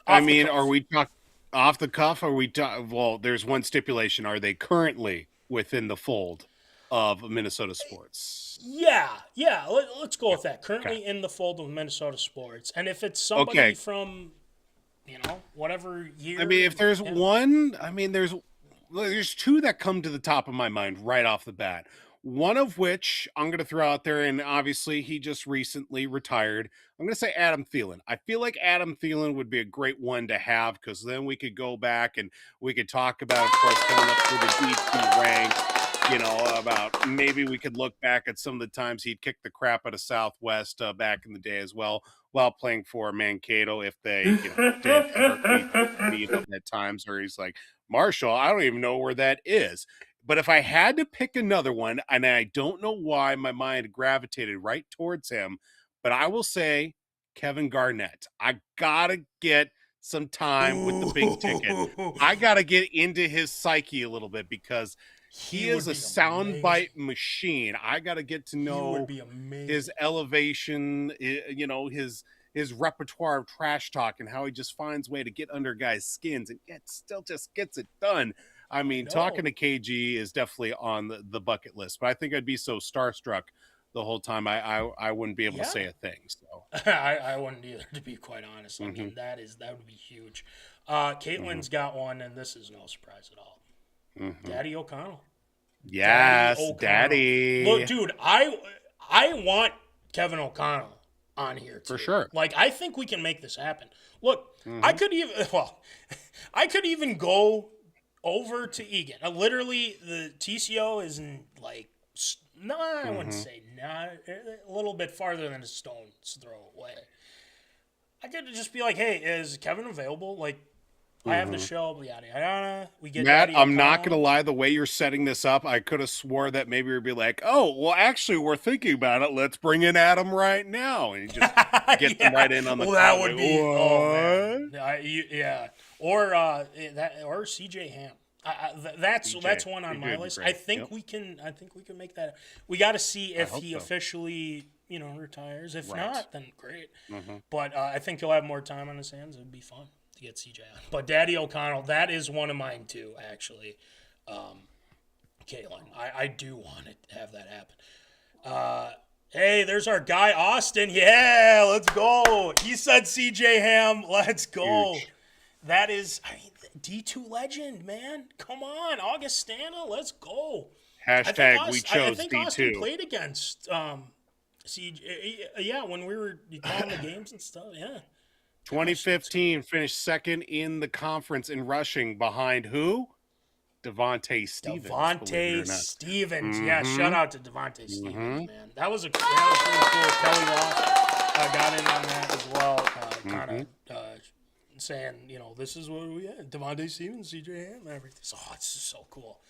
Are we talking off the cuff? Well, there's one stipulation. Are they currently within the fold of Minnesota sports? Yeah. Let's go with that. Currently in the fold of Minnesota sports. And if it's somebody from, whatever year. I mean, if there's one, there's two that come to the top of my mind right off the bat. One of which I'm going to throw out there, and obviously he just recently retired. I'm going to say Adam Thielen. I feel like Adam Thielen would be a great one to have, because then we could go back and we could talk about, of course, coming up through the D2 rank, about maybe we could look back at some of the times he'd kicked the crap out of Southwest back in the day as well, while playing for Mankato, if they did ever meet him at times, or he's like, Marshall, I don't even know where that is. But if I had to pick another one, and I don't know why my mind gravitated right towards him, but I will say Kevin Garnett. I got to get some time with the big ticket. I got to get into his psyche a little bit, because he is a soundbite machine. I got to get to know his elevation, his repertoire of trash talk, and how he just finds a way to get under guys' skins and yet still just gets it done. I mean, talking to KG is definitely on the bucket list, but I think I'd be so starstruck the whole time I wouldn't be able to say a thing. So I wouldn't either, to be quite honest. I mean, that would be huge. Caitlin's got one, and this is no surprise at all. Daddy O'Connell. Yes, Daddy. Look, dude, I want Kevin O'Connell on here too. For sure. Like, I think we can make this happen. Look, I could even go over to Egan. Literally, the TCO is I wouldn't say a little bit farther than a stone's throw away. I could just be like, hey, is Kevin available? Like, I have the show, yada yada. We get Matt, Daddy I'm not O'Connell. gonna lie. The way you're setting this up, I could have swore that maybe we'd be like, "Oh, well, actually, we're thinking about it. Let's bring in Adam right now," and you just get them right in on the. Well, that call. would Like, be what? yeah, or CJ Ham. That's one on my list. Great. I think we can make that. We got to see if he so. officially retires. If not, then great. Mm-hmm. But I think he'll have more time on his hands. It'd be fun to get CJ on. But Daddy O'Connell, that is one of mine too, actually. Caitlin, I do want to have that happen. Hey, there's our guy Austin. Yeah, let's go. He said CJ Ham. Let's go. Huge. That is D2 legend, man. Come on, Augustana. Let's go. Hashtag we chose I think D2. Austin played against CJ. Yeah, when we were calling the games and stuff. Yeah. 2015 finished second in the conference in rushing behind who? Devontae Stevens. Devontae Stevens. Yeah, shout out to Devontae Stevens, man. That was pretty cool. Kelly Ross got in on that as well. Kind of saying, this is what we had. Devontae Stevens, CJ Ham, everything. Oh, it's just so cool.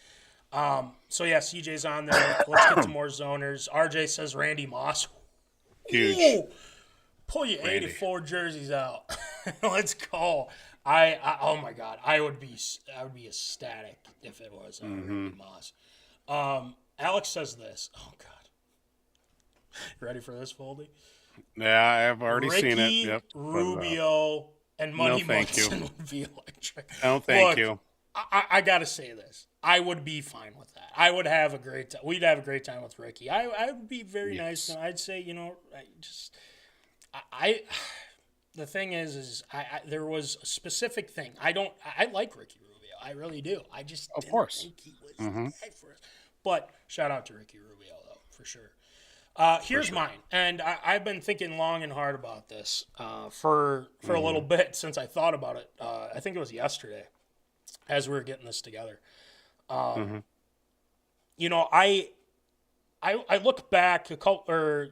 So, yeah, CJ's on there. Let's get to more zoners. RJ says Randy Moss. Huge. Ooh, pull your 84 jerseys out. Let's go. Oh my God, I would be ecstatic if it was Randy Moss. Alex says this. Oh God, ready for this, Foldy? Yeah, I've already Ricky seen it. Yep. Rubio and Money thank you. Munson would be electric. No, thank Look, you. I gotta say this. I would be fine with that. I would have a great time. We'd have a great time with Ricky. I would be very nice. And I'd say, the thing is there was a specific thing. I like Ricky Rubio. I really do. I just didn't think he was that for us. But shout out to Ricky Rubio, though, for sure. Here's mine. And I've been thinking long and hard about this for a little bit since I thought about it. I think it was yesterday as we were getting this together. I look back a couple,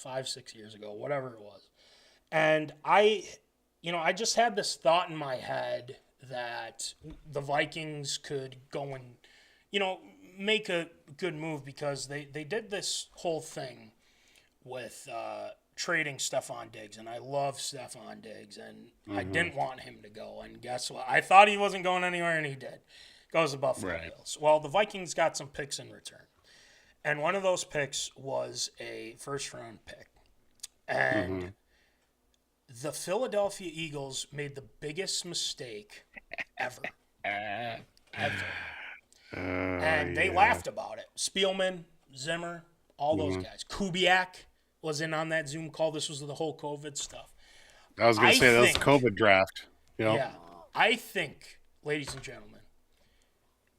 5-6 years ago, whatever it was. And I just had this thought in my head that the Vikings could go and, make a good move because they did this whole thing with trading Stephon Diggs. And I love Stephon Diggs. And I didn't want him to go. And guess what? I thought he wasn't going anywhere, and he did. Goes to Buffalo Bills. Well, the Vikings got some picks in return. And one of those picks was a first-round pick. And the Philadelphia Eagles made the biggest mistake ever. And they laughed about it. Spielman, Zimmer, all those guys. Kubiak was in on that Zoom call. This was the whole COVID stuff. I was going to say that was the COVID draft. Yeah. I think, ladies and gentlemen,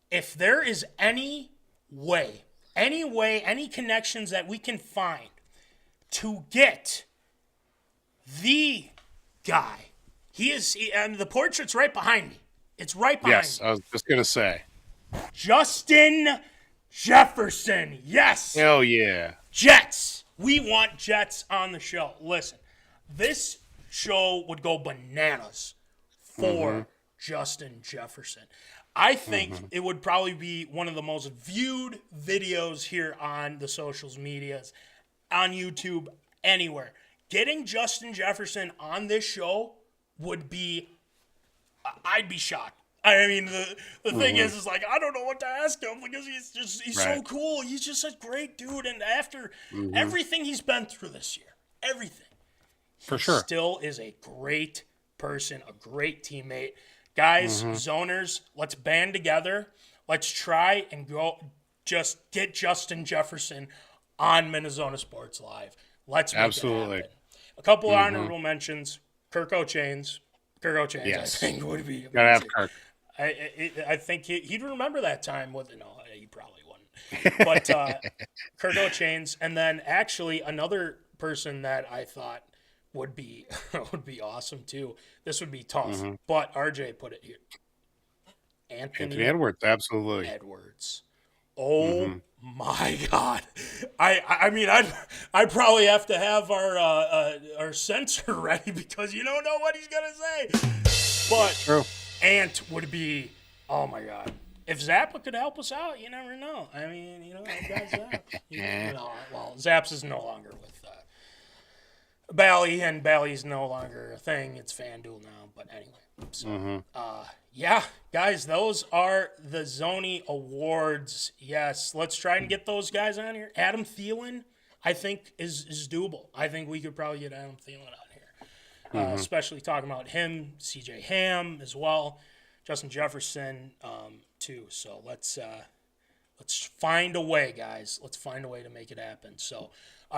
if there is any way, any connections that we can find to get the guy, and the portrait's right behind me. It's right behind me. Yes, I was just going to say. Justin Jefferson. Yes. Hell yeah. Jets. We want Jets on the show. Listen, this show would go bananas for Justin Jefferson. I think it would probably be one of the most viewed videos here on the socials medias, on YouTube, anywhere. Getting Justin Jefferson on this show would be, I'd be shocked. I mean, the thing is like, I don't know what to ask him because he's so cool. He's just a great dude. And after everything he's been through this year, everything, For sure. still is a great person, a great teammate. Guys, zoners, let's band together. Let's try and go just get Justin Jefferson on MinneZona Sports Live. Let's make it happen. A couple honorable mentions. Kirk O'Chains. Yes. I think, would be amazing. Gotta have Kirk. I think he'd remember that time. He probably wouldn't. But Kirk O'Chains. And then actually another person that I thought would be awesome too. This would be tough, but RJ put it here. Anthony Edwards, absolutely. Edwards. Oh my God! I mean I'd probably have to have our censor ready because you don't know what he's gonna say. But True. Ant would be, oh my God! If Zappa could help us out, you never know. I mean, you know, that guy's Zapp. You know, well, Zapp's is no longer with Bally, and Bally's no longer a thing. It's FanDuel now. But anyway, so yeah, guys, those are the Zoney Awards. Yes, let's try and get those guys on here. Adam Thielen, I think, is doable. I think we could probably get Adam Thielen on here, especially talking about him, C.J. Ham as well, Justin Jefferson too. So let's find a way, guys. Let's find a way to make it happen. So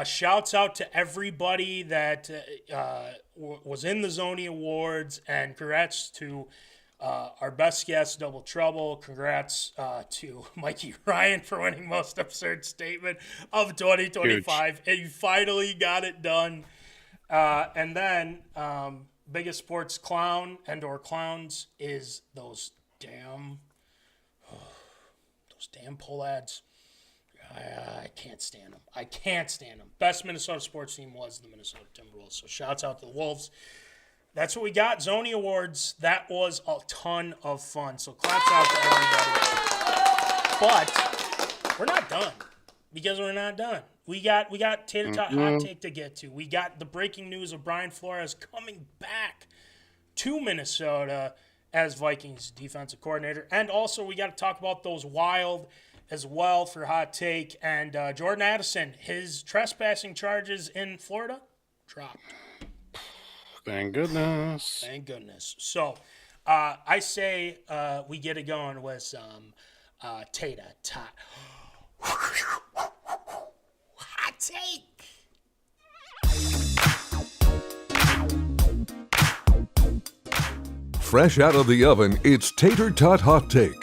shouts out to everybody that was in the Zoney Awards, and congrats to our best guest, Double Trouble. Congrats to Mikey Ryan for winning Most Absurd Statement of 2025. And you finally got it done. And then biggest sports clown and or clowns is those damn poll ads. I can't stand them. I can't stand them. Best Minnesota sports team was the Minnesota Timberwolves. So shouts out to the Wolves. That's what we got. Zoney Awards. That was a ton of fun. So claps out to everybody. But we're not done. Because we're not done. We got Tater Tot Hot Take to get to. We got the breaking news of Brian Flores coming back to Minnesota as Vikings defensive coordinator. And also we got to talk about those Wild as well for Hot Take. And Jordan Addison, his trespassing charges in Florida dropped. Thank goodness. Thank goodness. So I say we get it going with some Tater Tot Hot Take. Fresh out of the oven, it's Tater Tot Hot Take.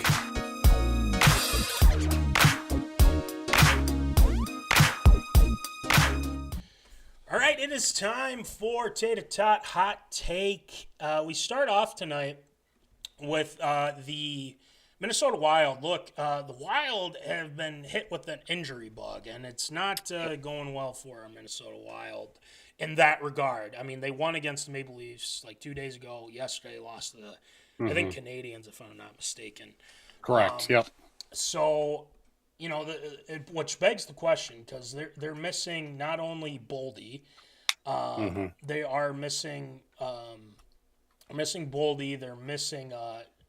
All right, it is time for Tater Tot Hot Take. We start off tonight with the Minnesota Wild. Look, the Wild have been hit with an injury bug, and it's not going well for our Minnesota Wild in that regard. I mean, they won against the Maple Leafs like 2 days ago. Yesterday, lost to the, I think, Canadians, if I'm not mistaken. Correct, yep. So, you know, which begs the question, because they're missing not only Boldy, they are missing Boldy, they're missing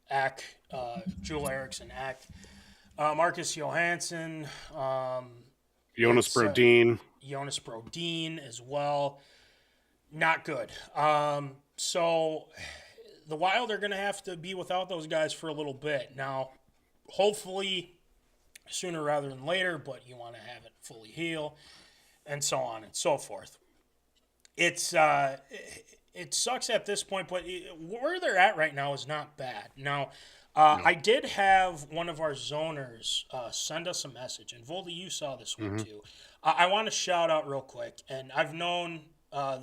Ack, Joel Eriksson, Ack, Marcus Johansson, Jonas Brodin as well. Not good. So the Wild are going to have to be without those guys for a little bit. Now, hopefully sooner rather than later, but you want to have it fully heal and so on and so forth. It's it sucks at this point, but where they're at right now is not bad. Now, I did have one of our zoners send us a message, and Voldy, you saw this one too. I want to shout out real quick, and I've known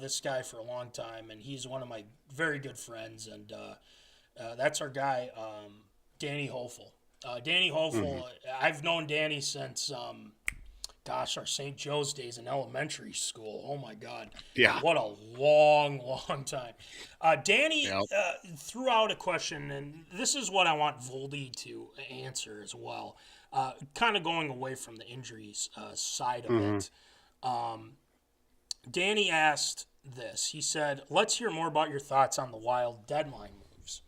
this guy for a long time, and he's one of my very good friends, and that's our guy, Danny Hofel. Danny Hofel, I've known Danny since, our St. Joe's days in elementary school. Oh, my God. Yeah. What a long, long time. Danny threw out a question, and this is what I want Voldy to answer as well, kind of going away from the injuries side of it. Danny asked this. He said, let's hear more about your thoughts on the Wild deadline moves.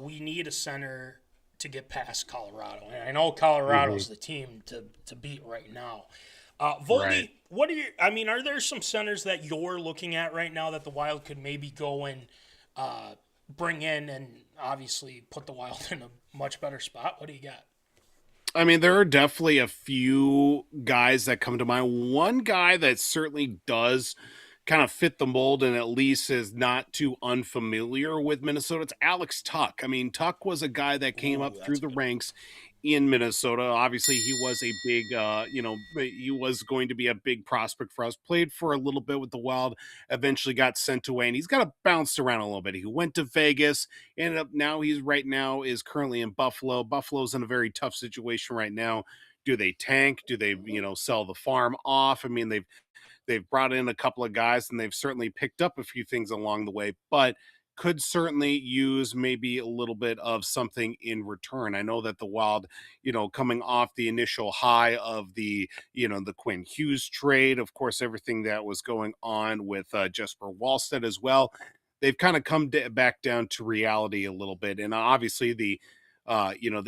We need a center to get past Colorado. And I know Colorado's the team to beat right now. Voldy, what are you? I mean, are there some centers that you're looking at right now that the Wild could maybe go and bring in and obviously put the Wild in a much better spot? What do you got? I mean, there are definitely a few guys that come to mind. One guy that certainly does kind of fit the mold and at least is not too unfamiliar with Minnesota. It's Alex Tuck. I mean, Tuck was a guy that came up through the ranks in Minnesota. Obviously, he was a big, he was going to be a big prospect for us. Played for a little bit with the Wild, eventually got sent away, and he's got bounced around a little bit. He went to Vegas, ended up is currently in Buffalo. Buffalo's in a very tough situation right now Do they tank? Do they, sell the farm off? I mean, they've brought in a couple of guys and they've certainly picked up a few things along the way, but could certainly use maybe a little bit of something in return. I know that the Wild, coming off the initial high of the Quinn Hughes trade, of course, everything that was going on with Jesper Wallstedt as well, they've kind of come back down to reality a little bit. And obviously the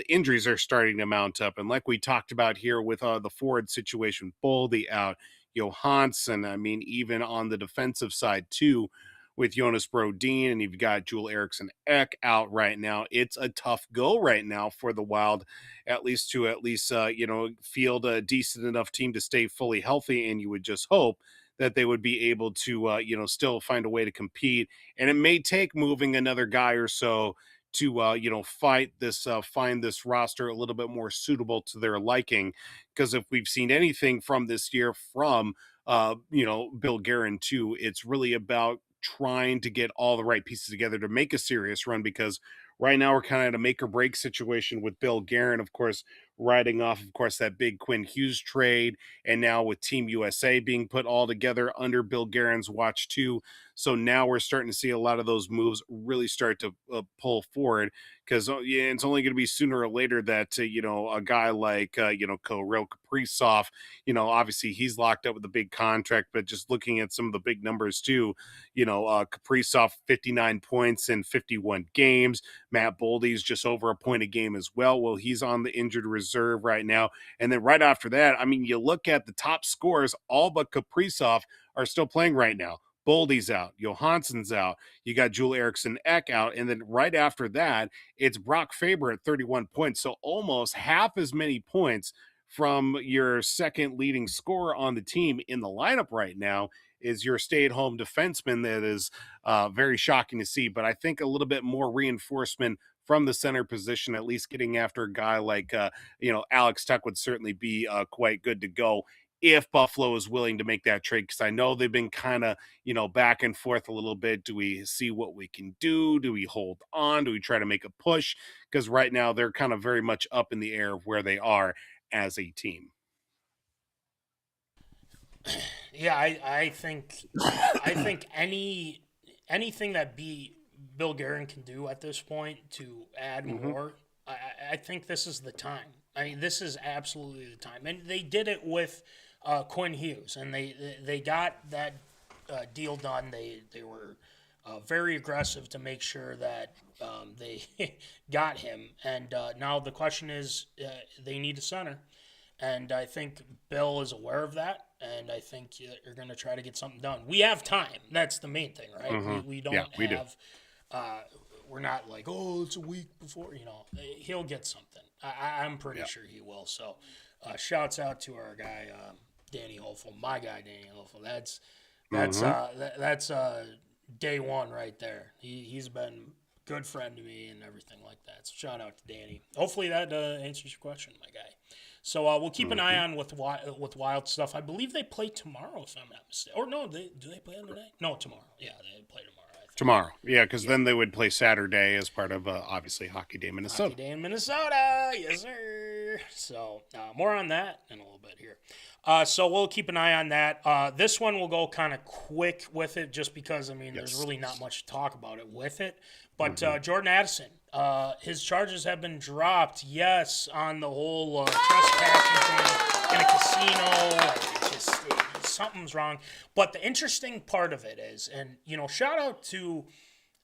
injuries are starting to mount up. And like we talked about here with the forward situation, Boldy out, Johansson. I mean, even on the defensive side too, with Jonas Brodin, and you've got Joel Eriksson Ek out right now. It's a tough go right now for the Wild, at least field a decent enough team to stay fully healthy. And you would just hope that they would be able to, still find a way to compete. And it may take moving another guy or so to find this roster a little bit more suitable to their liking, because if we've seen anything from this year from Bill Guerin too, it's really about trying to get all the right pieces together to make a serious run, because right now we're kind of at a make or break situation with Bill Guerin, of course, riding off, of course, that big Quinn Hughes trade, and now with Team USA being put all together under Bill Guerin's watch too. So now we're starting to see a lot of those moves really start to pull forward, because it's only going to be sooner or later that a guy like Kirill Kaprizov, obviously he's locked up with a big contract, but just looking at some of the big numbers too, Kaprizov 59 points in 51 games. Matt Boldy's just over a point a game as well. Well, he's on the injured reserve right now. And then right after that, I mean, you look at the top scores, all but Kaprizov are still playing right now. Boldy's out, Johansson's out, you got Joel Eriksson Ek out, and then right after that, it's Brock Faber at 31 points. So almost half as many points from your second leading scorer on the team in the lineup right now is your stay-at-home defenseman. That is very shocking to see, but I think a little bit more reinforcement from the center position, at least getting after a guy like Alex Tuck would certainly be quite good to go if Buffalo is willing to make that trade, because I know they've been kind of, back and forth a little bit. Do we see what we can do? Do we hold on? Do we try to make a push? Because right now they're kind of very much up in the air of where they are as a team. Yeah, I think anything that Bill Guerin can do at this point to add more, I think this is the time. I mean, this is absolutely the time, and they did it with Quinn Hughes, and they got that deal done. They were very aggressive to make sure that they got him, and now the question is they need a center. And I think Bill is aware of that, and I think you're going to try to get something done. We have time. That's the main thing, right? We don't have we're not like, oh, it's a week before. He'll get something. I'm pretty sure he will. So shouts out to our guy, Danny Hopeful, my guy, Danny Hopeful. That's day one right there. He's been a good friend to me and everything like that. So shout out to Danny. Hopefully that answers your question, my guy. So we'll keep an eye on with Wild stuff. I believe they play tomorrow, if I'm not mistaken. Or no, do they play on the night? No, tomorrow. Yeah, they play tomorrow. Tomorrow, yeah, because then they would play Saturday as part of obviously Hockey Day Minnesota. Hockey Day in Minnesota, yes sir. So more on that in a little bit here. So we'll keep an eye on that. This one will go kind of quick with it, just because there's really not much to talk about it with it. But Jordan Addison, his charges have been dropped. Yes, on the whole trespassing thing in a casino. It's just something's wrong. But the interesting part of it is, and shout out to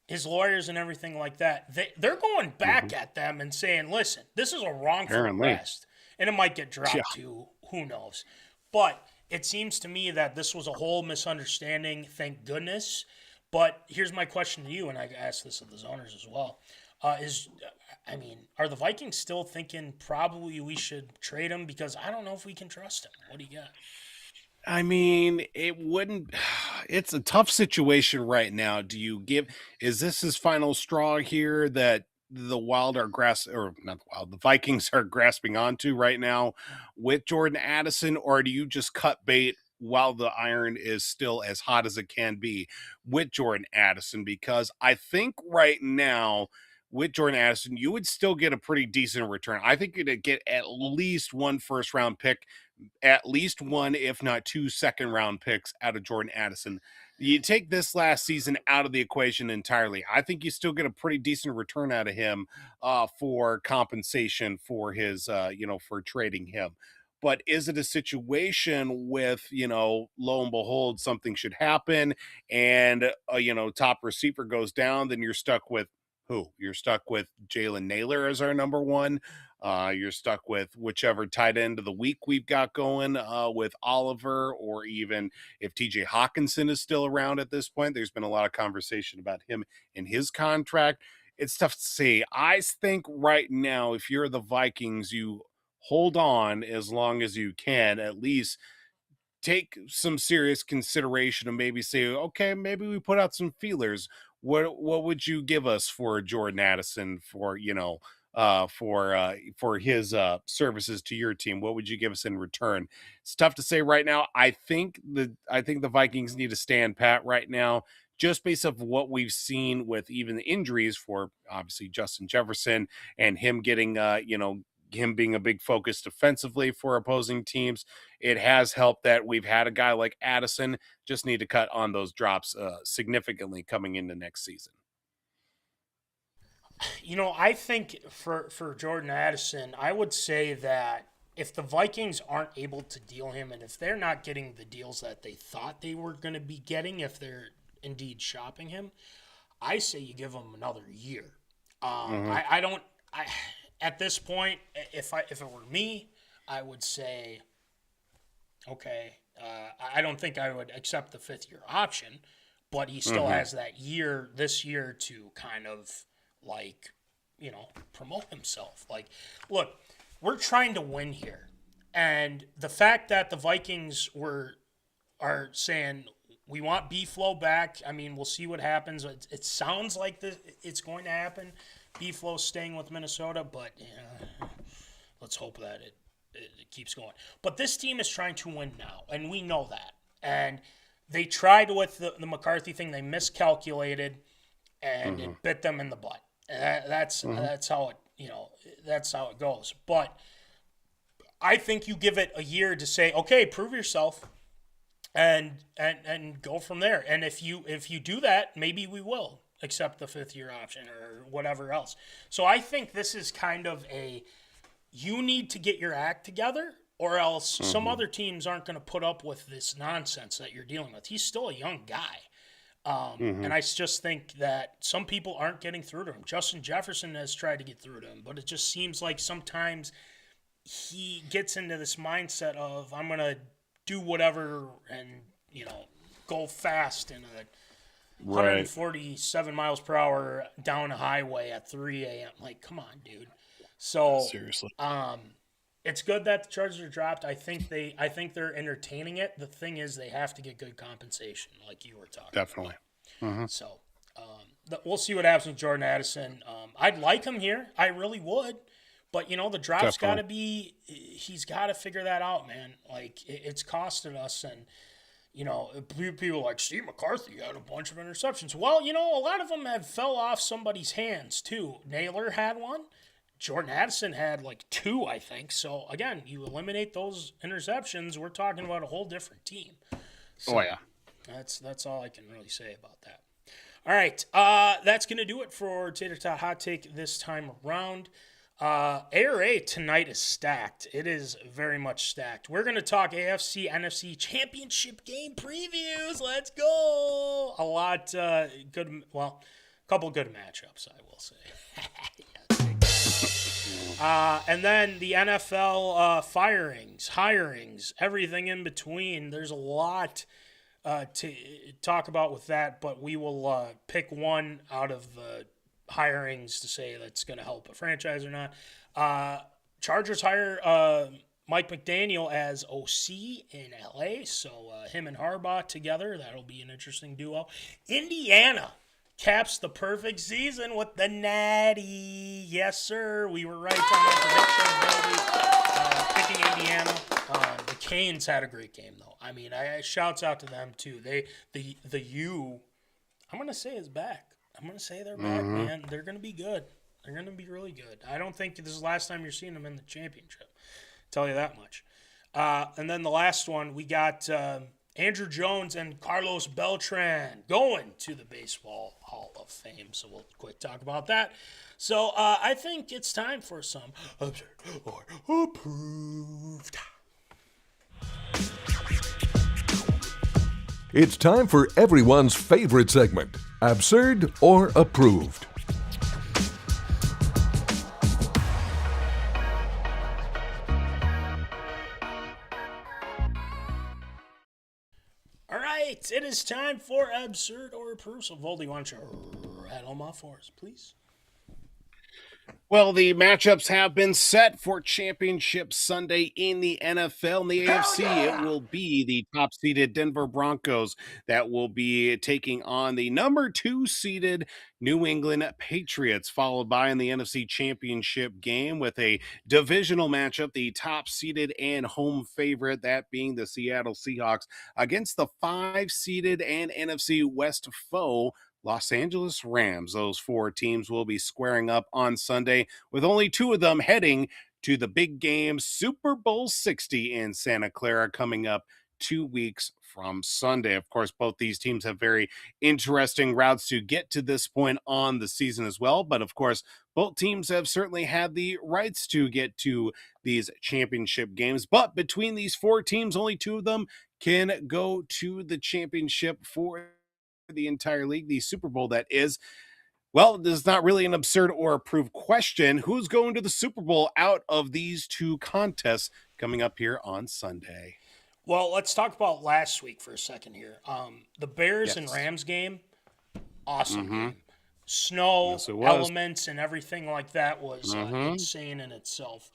his lawyers and everything like that. They're going back at them and saying, "Listen, this is a wrongful arrest, and it might get dropped too. Who knows?" But it seems to me that this was a whole misunderstanding. Thank goodness. But here's my question to you, and I asked this of the Zoners as well. Are the Vikings still thinking probably we should trade him? Because I don't know if we can trust him. What do you got? I mean, it's a tough situation right now. Is this his final straw here that the Vikings are grasping onto right now with Jordan Addison, or do you just cut bait while the iron is still as hot as it can be with Jordan Addison? Because I think right now with Jordan Addison, you would still get a pretty decent return. I think you'd get at least one first-round pick, at least one, if not 2 second-round picks out of Jordan Addison. You take this last season out of the equation entirely, I think you still get a pretty decent return out of him for compensation for his, for trading him. But is it a situation with, lo and behold, something should happen and, top receiver goes down, then you're stuck with who? You're stuck with Jalen Naylor as our number one. You're stuck with whichever tight end of the week we've got going with Oliver, or even if TJ Hawkinson is still around at this point. There's been a lot of conversation about him and his contract. It's tough to say. I think right now, if you're the Vikings, you hold on as long as you can, at least take some serious consideration and maybe say, okay, maybe we put out some feelers. What would you give us for Jordan Addison for his services to your team? What would you give us in return? It's tough to say right now. I think the Vikings need to stand pat right now, just based off what we've seen with even the injuries for obviously Justin Jefferson and him getting him being a big focus defensively for opposing teams. It has helped that we've had a guy like Addison. Just need to cut on those drops significantly coming into next season. I think for Jordan Addison, I would say that if the Vikings aren't able to deal him, and if they're not getting the deals that they thought they were going to be getting, if they're indeed shopping him, I say you give him another year. At this point, if it were me, I would say, okay, I don't think I would accept the 5th-year option, but he still has that year, this year, to kind of, promote himself. Look, we're trying to win here. And the fact that the Vikings are saying, we want B-Flow back, I mean, we'll see what happens. It sounds like it's going to happen. B-Flow staying with Minnesota, but let's hope that it keeps going. But this team is trying to win now, and we know that. And they tried with the McCarthy thing. They miscalculated, and it bit them in the butt. That's how it goes. But I think you give it a year to say, okay, prove yourself, and go from there. And if you do that, maybe we will accept the 5th-year option or whatever else. So I think this is kind of you need to get your act together, or else some other teams aren't going to put up with this nonsense that you're dealing with. He's still a young guy. And I just think that some people aren't getting through to him. Justin Jefferson has tried to get through to him, but it just seems like sometimes he gets into this mindset of, I'm going to do whatever and, go fast in a 147 miles per hour down a highway at 3 a.m. Like, come on, dude. So seriously, it's good that the charges are dropped. I think they're entertaining it. The thing is, they have to get good compensation, like you were talking. Definitely. About. So we'll see what happens with Jordan Addison. I'd like him here. I really would. But, the drop's got to be – he's got to figure that out, man. Like, it's costed us. And, people like Steve McCarthy had a bunch of interceptions. Well, a lot of them have fell off somebody's hands, too. Naylor had one. Jordan Addison had, 2, I think. So, again, you eliminate those interceptions, we're talking about a whole different team. So, yeah. That's all I can really say about that. All right. That's going to do it for Tater Tot Hot Take this time around. ARA tonight is stacked. It is very much stacked. We're going to talk AFC, NFC championship game previews. Let's go. A lot good, well, a couple good matchups, I will say. And then the NFL hirings, everything in between. There's a lot to talk about with that, but we will pick one out of the hirings to say that's going to help a franchise or not. Chargers hire Mike McDaniel as OC in LA, so him and Harbaugh together, that'll be an interesting duo. Indiana caps the perfect season with the Natty. Yes, sir. We were right on that prediction, baby. Picking Indiana. The Canes had a great game, though. I mean, shouts out to them, too. The U, I'm going to say, is back. I'm going to say they're back, man. They're going to be good. They're going to be really good. I don't think this is the last time you're seeing them in the championship. I'll tell you that much. And then the last one, we got Andrew Jones and Carlos Beltran going to the Baseball Hall of Fame. So we'll quick talk about that. So I think it's time for some Absurd or Approved. It's time for everyone's favorite segment, Absurd or Approved. All right, it is time for Absurd or Approved. So, Voldy, why don't you rattle them off for us, please? Well, the matchups have been set for Championship Sunday in the NFL. In the AFC, it will be the top-seeded Denver Broncos that will be taking on the number 2-seeded New England Patriots, followed by in the NFC Championship game with a divisional matchup, the top-seeded and home favorite, that being the Seattle Seahawks, against the 5-seeded and NFC West foe, Los Angeles Rams. Those 4 teams will be squaring up on Sunday, with only 2 of them heading to the big game, Super Bowl 60 in Santa Clara, coming up 2 weeks from Sunday. Of course, both these teams have very interesting routes to get to this point on the season as well. But of course, both teams have certainly had the rights to get to these championship games. But between these 4 teams, only 2 of them can go to the championship for the entire league, the Super Bowl, that is. Well, this is not really an absurd or approved question. Who's going to the Super Bowl out of these 2 contests coming up here on Sunday? Well, let's talk about last week for a second here. The Bears and Rams game, awesome game. Snow, elements, and everything like that was insane in itself.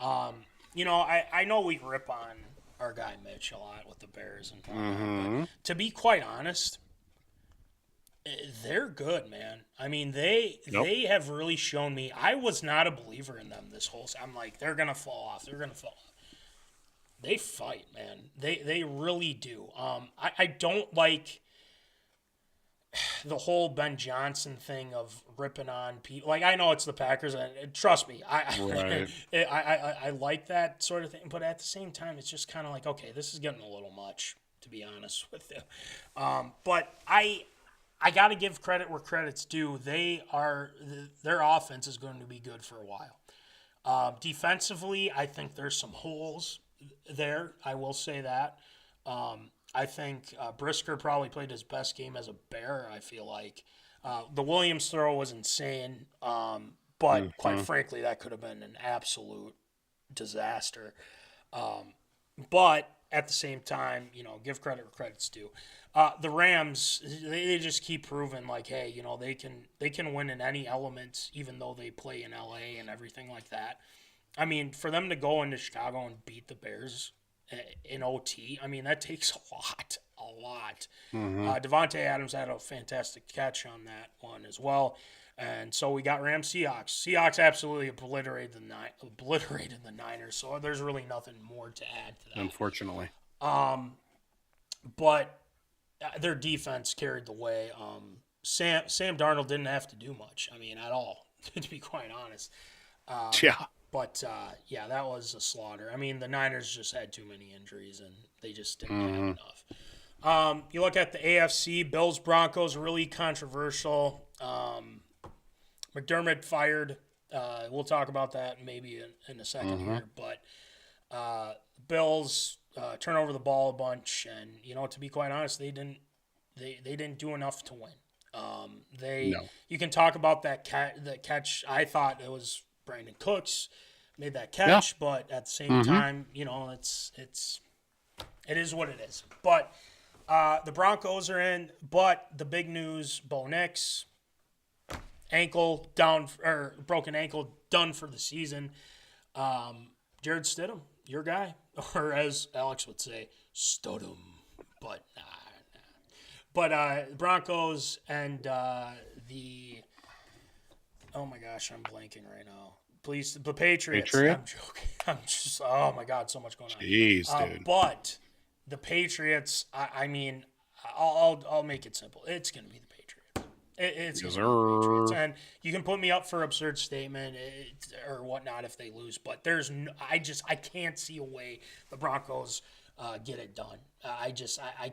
You know, I know we rip on our guy Mitch a lot with the Bears and but to be quite honest, they're good, man. I mean, they have really shown me. I was not a believer in them this whole. I'm like, they're gonna fall off. They're gonna fall off. They fight, man. They really do. I don't like the whole Ben Johnson thing of ripping on people. Like, I know it's the Packers, and trust me, I like that sort of thing. But at the same time, it's just kind of like, okay, this is getting a little much, to be honest with you. But I got to give credit where credit's due. Their offense is going to be good for a while. Defensively, I think there's some holes there. I will say that. I think Brisker probably played his best game as a Bear, I feel like. The Williams throw was insane, but quite frankly, that could have been an absolute disaster. But at the same time, you know, give credit where credit's due. The Rams, they just keep proving like, hey, you know, they can win in any element, even though they play in LA and everything like that. I mean, for them to go into Chicago and beat the Bears in OT, I mean, that takes a lot. Devontae Adams had a fantastic catch on that one as well. And so we got Rams Seahawks. Seahawks absolutely obliterated the Niners, so there's really nothing more to add to that. Unfortunately. But their defense carried the way. Sam Darnold didn't have to do much, I mean, at all, to be quite honest. But, that was a slaughter. I mean, the Niners just had too many injuries, and they just didn't have enough. You look at the AFC, Bills, Broncos, really controversial. McDermott fired. We'll talk about that maybe in a second here. But Bills turn over the ball a bunch, and, you know, to be quite honest, they didn't do enough to win. You can talk about that catch. I thought it was Brandon Cooks made that catch, but at the same time, you know, it is what it is. But the Broncos are in, but the big news, Bo Nix, broken ankle, done for the season. Jared Stidham, your guy, or as Alex would say, Studham, but nah. But Broncos and oh my gosh, I'm blanking right now. Please, the Patriots. I'm joking. I'm just, oh my God, so much going on. Jeez, dude. But the Patriots, I mean, I'll make it simple. It's going to be the Patriots. It's Yes, gonna be the Patriots, sir. and you can put me up for absurd statement or whatnot if they lose, but there's I can't see a way the Broncos get it done. I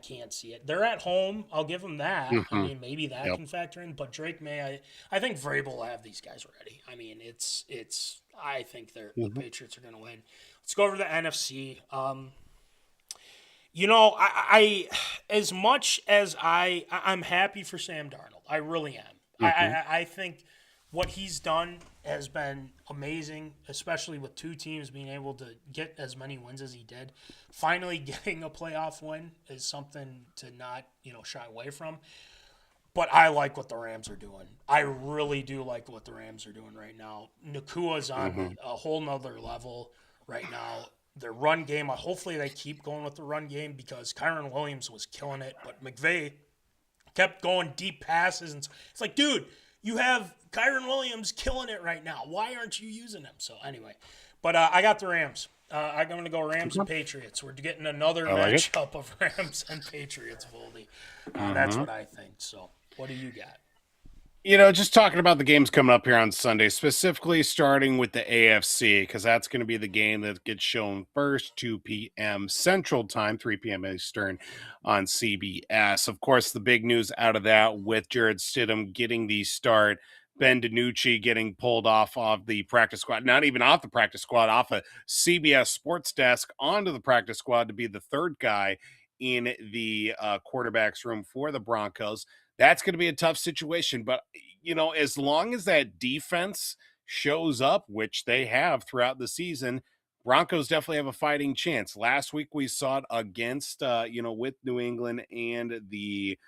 can't see it. They're at home. I'll give them that. I Mm-hmm. mean, maybe that Yep. can factor in, but Drake May, I think Vrabel will have these guys ready. I mean, it's. I think the Mm-hmm. Patriots are going to win. Let's go over to the NFC. You know, I as much as I'm happy for Sam Darnold. I really am. Mm-hmm. I think what he's done has been amazing, especially with two teams being able to get as many wins as he did. Finally getting a playoff win is something to not, shy away from. But I like what the Rams are doing. I really do like what the Rams are doing right now. Nakua's on a whole nother level right now. Their run game, hopefully they keep going with the run game because Kyron Williams was killing it, but McVay kept going deep passes. And it's like, dude, you have Kyron Williams killing it right now. Why aren't you using him? So anyway, but I got the Rams. I'm going to go Rams and Patriots. We're getting another I like it. matchup of Rams and Patriots, Voldy. That's what I think. So what do you got? Just talking about the games coming up here on Sunday, specifically starting with the AFC, because that's going to be the game that gets shown first, 2 p.m. Central Time, 3 p.m. Eastern on CBS. Of course, the big news out of that with Jared Stidham getting the start, Ben DiNucci getting pulled off of the practice squad, not even off the practice squad, off a CBS sports desk onto the practice squad to be the third guy in the quarterback's room for the Broncos. That's going to be a tough situation. But, as long as that defense shows up, which they have throughout the season, Broncos definitely have a fighting chance. Last week we saw it against, with New England and the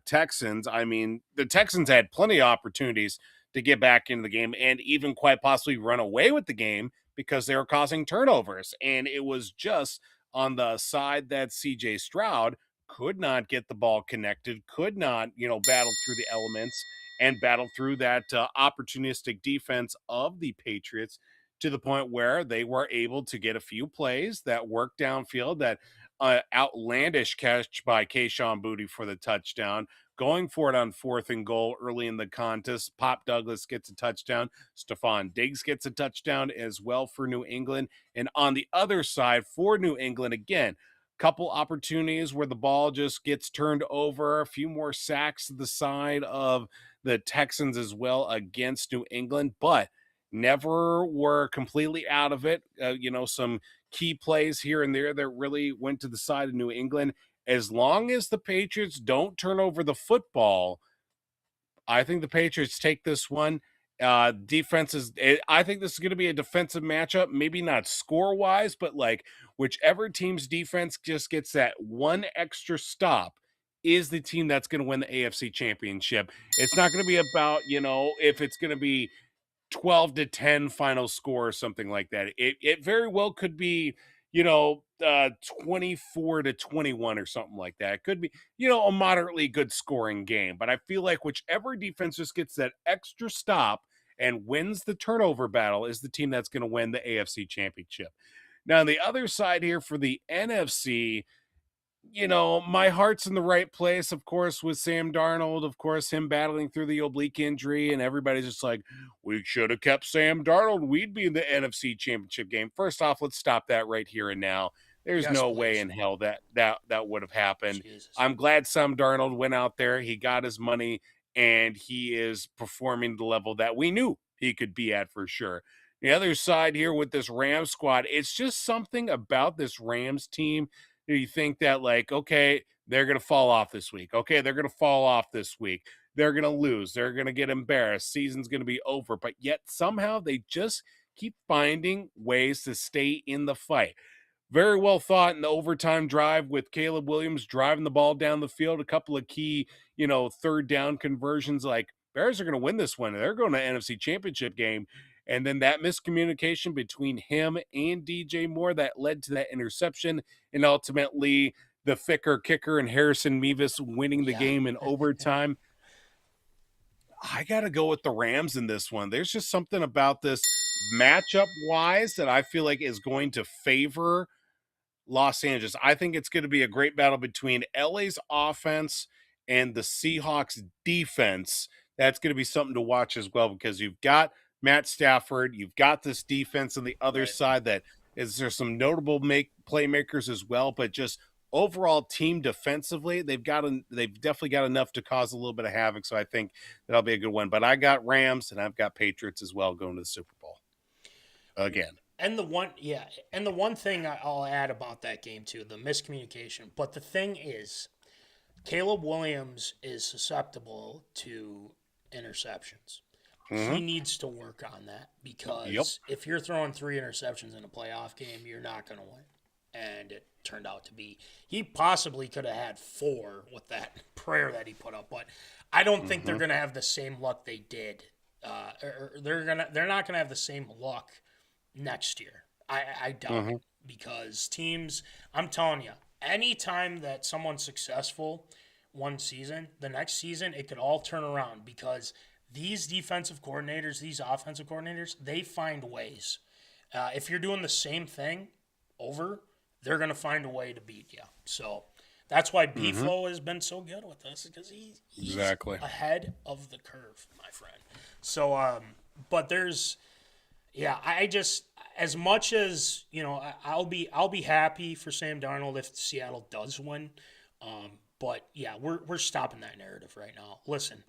Texans. I mean, the Texans had plenty of opportunities to get back into the game and even quite possibly run away with the game because they were causing turnovers. And it was just on the side that CJ Stroud could not get the ball connected, could not, battle through the elements and battle through that opportunistic defense of the Patriots to the point where they were able to get a few plays that worked downfield, that outlandish catch by Kayshon Boutte for the touchdown, going for it on 4th and goal early in the contest. Pop Douglas gets a touchdown. Stephon Diggs gets a touchdown as well for New England. And on the other side for New England, again, couple opportunities where the ball just gets turned over, a few more sacks to the side of the Texans as well against New England, but never were completely out of it. Some key plays here and there that really went to the side of New England. As long as the Patriots don't turn over the football, I think the Patriots take this one. I think this is going to be a defensive matchup, maybe not score wise, but like whichever team's defense just gets that one extra stop is the team that's going to win the AFC championship. It's not going to be about, if it's going to be 12-10 final score or something like that. It very well could be, 24-21 or something like that. It could be, a moderately good scoring game. But I feel like whichever defense just gets that extra stop and wins the turnover battle is the team that's going to win the AFC championship. Now, on the other side here for the NFC, my heart's in the right place, of course, with Sam Darnold, of course, him battling through the oblique injury, and everybody's just like, we should have kept Sam Darnold. We'd be in the NFC championship game. First off, let's stop that right here and now. There's no way in hell that would have happened. Jesus. I'm glad Sam Darnold went out there. He got his money, and he is performing the level that we knew he could be at for sure. The other side here with this Rams squad, it's just something about this Rams team. You think that, like, okay, they're going to fall off this week. Okay, they're going to fall off this week. They're going to lose. They're going to get embarrassed. Season's going to be over. But yet somehow they just keep finding ways to stay in the fight. Very well thought in the overtime drive with Caleb Williams driving the ball down the field. A couple of key, third down conversions. Like, Bears are going to win this one. They're going to NFC Championship game. And then that miscommunication between him and DJ Moore that led to that interception, and ultimately the thicker kicker and Harrison Mevis winning the game in overtime. I got to go with the Rams in this one. There's just something about this matchup-wise that I feel like is going to favor Los Angeles. I think it's going to be a great battle between LA's offense and the Seahawks defense, that's going to be something to watch as well, because you've got Matt Stafford, you've got this defense on the other side that is there's some notable playmakers as well, but just overall team defensively, they've definitely got enough to cause a little bit of havoc. So I think that'll be a good one. But I got Rams and I've got Patriots as well going to the Super Bowl again. And the one thing I'll add about that game too, the miscommunication. But the thing is, Caleb Williams is susceptible to interceptions. He needs to work on that, because if you're throwing 3 interceptions in a playoff game, you're not going to win. And it turned out to be, he possibly could have had 4 with that prayer that he put up, but I don't think they're going to have the same luck they did. They're not going to have the same luck next year. I doubt it, because teams, I'm telling you, anytime that someone's successful one season, the next season it could all turn around, because these defensive coordinators, these offensive coordinators, they find ways. If you're doing the same thing over, they're going to find a way to beat you. So that's why B-Flow has been so good with us, because he's ahead of the curve, my friend. So, but there's, I just, as much as, I'll be happy for Sam Darnold if Seattle does win. But yeah, we're stopping that narrative right now. Listen,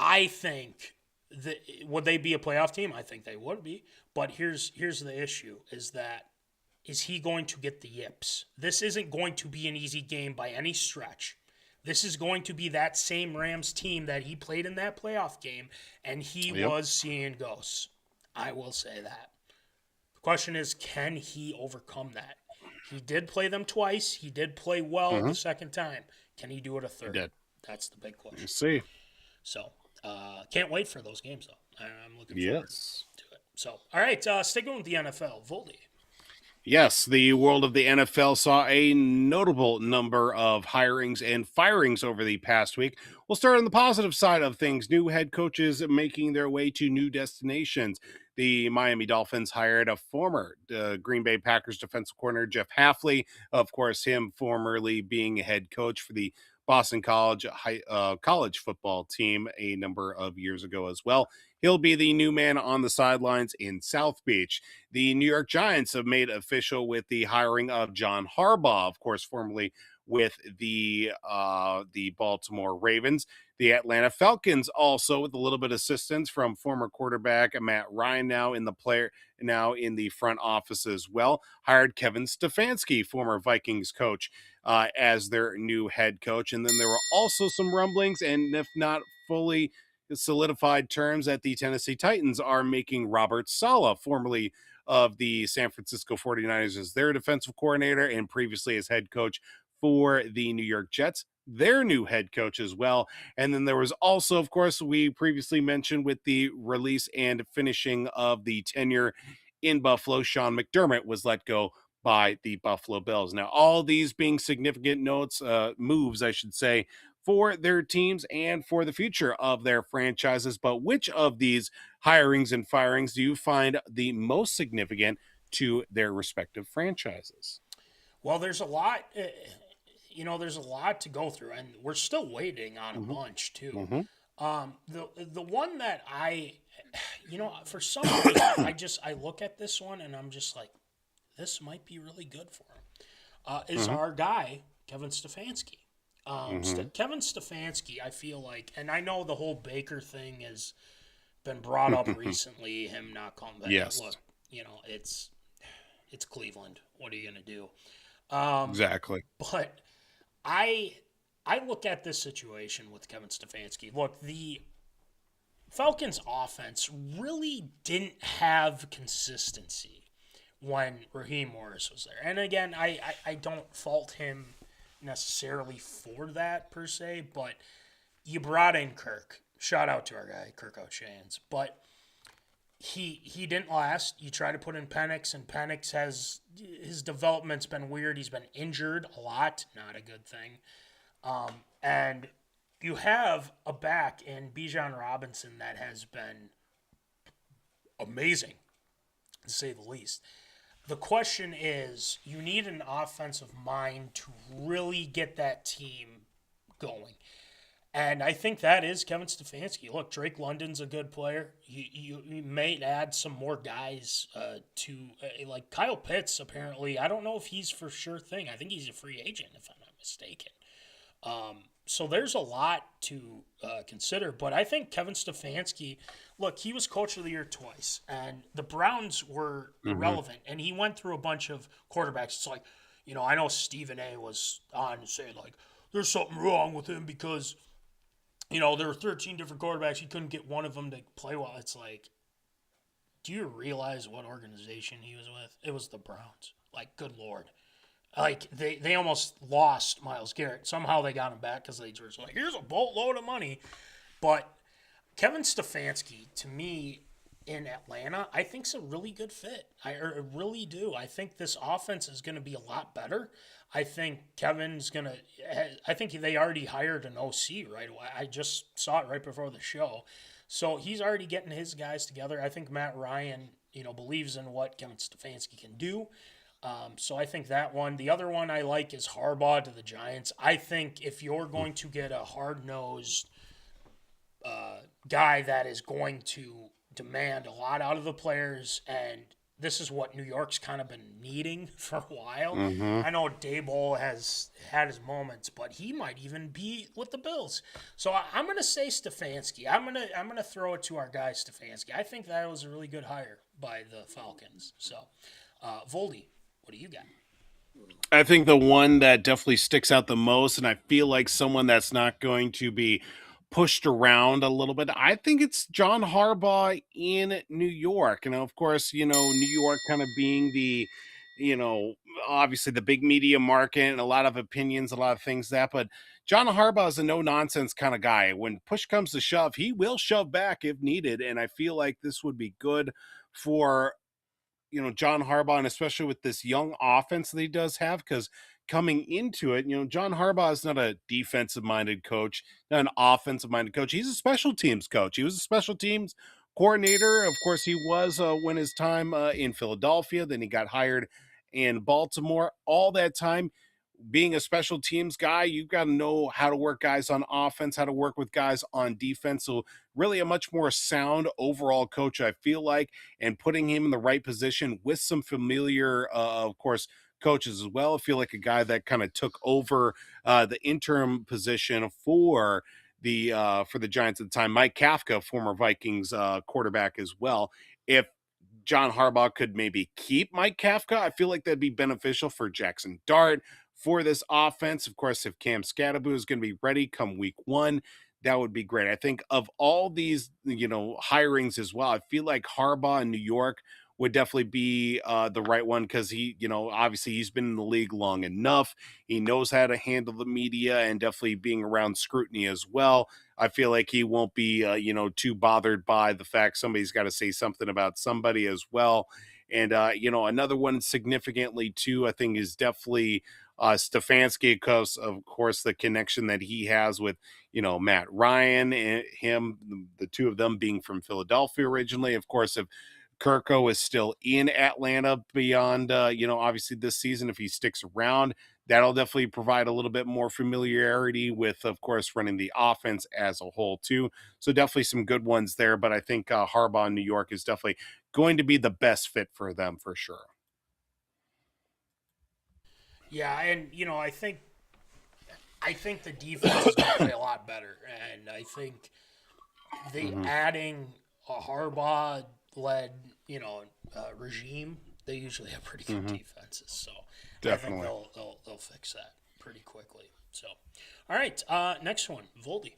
I think that, would they be a playoff team? I think they would be. But here's the issue: is he going to get the yips? This isn't going to be an easy game by any stretch. This is going to be that same Rams team that he played in that playoff game, and he was seeing ghosts. I will say that. The question is, can he overcome that? He did play them twice. He did play well the second time. Can he do it a third? He did. That's the big question. We'll see. So, can't wait for those games, though. I'm looking forward to it. So, all right, sticking with the NFL, Voldy. Yes, the world of the NFL saw a notable number of hirings and firings over the past week. We'll start on the positive side of things. New head coaches making their way to new destinations. The Miami Dolphins hired a former Green Bay Packers defensive coordinator, Jeff Hafley. Of course, him formerly being a head coach for the Boston College football team a number of years ago as well. He'll be the new man on the sidelines in South Beach. The New York Giants have made official with the hiring of John Harbaugh, of course, formerly with the Baltimore Ravens. The Atlanta Falcons also, with a little bit of assistance from former quarterback Matt Ryan, now in the front office as well, hired Kevin Stefanski, former Vikings coach, as their new head coach. And then there were also some rumblings, and if not fully solidified terms, that the Tennessee Titans are making Robert Saleh, formerly of the San Francisco 49ers, as their defensive coordinator and previously as head coach for the New York Jets, their new head coach as well. And then there was also, of course, we previously mentioned with the release and finishing of the tenure in Buffalo, Sean McDermott was let go by the Buffalo Bills. Now, all these being significant moves, I should say, for their teams and for the future of their franchises. But which of these hirings and firings do you find the most significant to their respective franchises? Well, there's a lot, there's a lot to go through, and we're still waiting on a bunch too. The one that for some reason, I look at this one and I'm just like, this might be really good for him. Is our guy, Kevin Stefanski. Kevin Stefanski, I feel like, and I know the whole Baker thing has been brought up recently, him not calling back. Yes. Look, it's Cleveland. What are you going to do? Exactly. But I look at this situation with Kevin Stefanski. Look, the Falcons' offense really didn't have consistency when Raheem Morris was there. And again, I don't fault him necessarily for that per se, but you brought in Kirk. Shout out to our guy, Kirk O'Shanes. But he didn't last. You try to put in Penix, and Penix his development's been weird. He's been injured a lot. Not a good thing. And you have a back in Bijan Robinson that has been amazing, to say the least. The question is, you need an offensive mind to really get that team going. And I think that is Kevin Stefanski. Look, Drake London's a good player. You may add some more guys like Kyle Pitts, apparently. I don't know if he's for sure thing. I think he's a free agent, if I'm not mistaken. So there's a lot to consider. But I think Kevin Stefanski, look, he was coach of the year twice. And the Browns were irrelevant. And he went through a bunch of quarterbacks. It's like, I know Stephen A. was on saying, like, there's something wrong with him because – there were 13 different quarterbacks. He couldn't get one of them to play well. It's like, do you realize what organization he was with? It was the Browns. Like, good Lord. Like, they almost lost Myles Garrett. Somehow they got him back because they were like, here's a boatload of money. But Kevin Stefanski, to me, in Atlanta, I think is a really good fit. I really do. I think this offense is going to be a lot better. I think Kevin's going to – I think they already hired an OC right away. I just saw it right before the show. So he's already getting his guys together. I think Matt Ryan, believes in what Kevin Stefanski can do. So I think that one. The other one I like is Harbaugh to the Giants. I think if you're going to get a hard-nosed guy that is going to demand a lot out of the players, and this is what New York's kind of been needing for a while. I know Daboll has had his moments, but he might even be with the Bills. So I'm going to say Stefanski. I'm going to throw it to our guy Stefanski. I think that was a really good hire by the Falcons. So, Voldy, what do you got? I think the one that definitely sticks out the most, and I feel like someone that's not going to be pushed around a little bit, I think it's John Harbaugh in New York. And of course, New York kind of being the, obviously the big media market and a lot of opinions, a lot of things but John Harbaugh is a no-nonsense kind of guy. When push comes to shove, he will shove back if needed. And I feel like this would be good for John Harbaugh, and especially with this young offense that he does have, because coming into it, John Harbaugh is not a defensive-minded coach, not an offensive-minded coach. He's a special teams coach. He was a special teams coordinator. Of course, he was when his time in Philadelphia. Then he got hired in Baltimore. All that time, being a special teams guy, you've got to know how to work guys on offense, how to work with guys on defense. So really a much more sound overall coach, I feel like, and putting him in the right position with some familiar, of course, coaches as well. I feel like a guy that kind of took over the interim position for the Giants at the time. Mike Kafka, former Vikings quarterback as well. If John Harbaugh could maybe keep Mike Kafka, I feel like that'd be beneficial for Jackson Dart, for this offense. Of course, if Cam Scatterbo is going to be ready come week 1, that would be great. I think of all these, hirings as well, I feel like Harbaugh in New York would definitely be the right one, because he, obviously he's been in the league long enough. He knows how to handle the media and definitely being around scrutiny as well. I feel like he won't be, too bothered by the fact somebody's got to say something about somebody as well. And, another one significantly too, I think is definitely Stefanski, because of course the connection that he has with Matt Ryan and him, the two of them being from Philadelphia originally. Of course, if Kirko is still in Atlanta beyond obviously this season, if he sticks around, that'll definitely provide a little bit more familiarity with, of course, running the offense as a whole too. So definitely some good ones there, but I think Harbaugh in New York is definitely going to be the best fit for them for sure. Yeah, and I think the defense is going to play a lot better, and I think adding a Harbaugh-led regime, they usually have pretty good defenses. So definitely, I think they'll fix that pretty quickly. So, all right, next one, Voldy.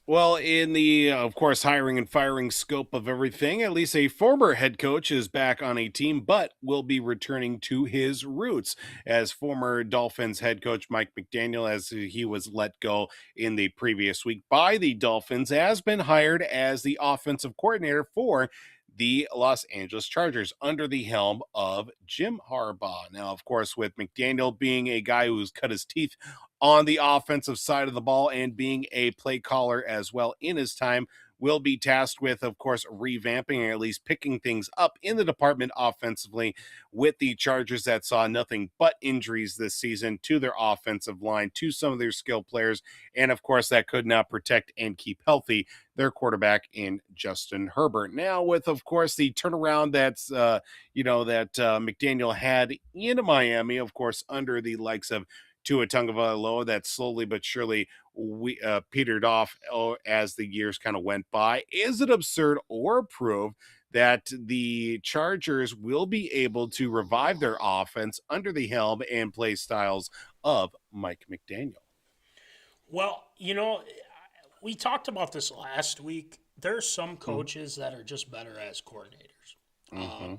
Well, in the, of course, hiring and firing scope of everything, at least a former head coach is back on a team, but will be returning to his roots as former Dolphins head coach Mike McDaniel, as he was let go in the previous week by the Dolphins, has been hired as the offensive coordinator for the Los Angeles Chargers under the helm of Jim Harbaugh. Now, of course, with McDaniel being a guy who's cut his teeth on the offensive side of the ball and being a play caller as well in his time will be tasked with, of course, revamping or at least picking things up in the department offensively with the Chargers that saw nothing but injuries this season to their offensive line, to some of their skill players, and of course that could not protect and keep healthy their quarterback in Justin Herbert. Now with, of course, the turnaround that's McDaniel had in Miami, of course, under the likes of Tua Tagovailoa, that slowly but surely petered off as the years kind of went by. Is it absurd or proof that the Chargers will be able to revive their offense under the helm and play styles of Mike McDaniel? Well, we talked about this last week. There's some coaches that are just better as coordinators.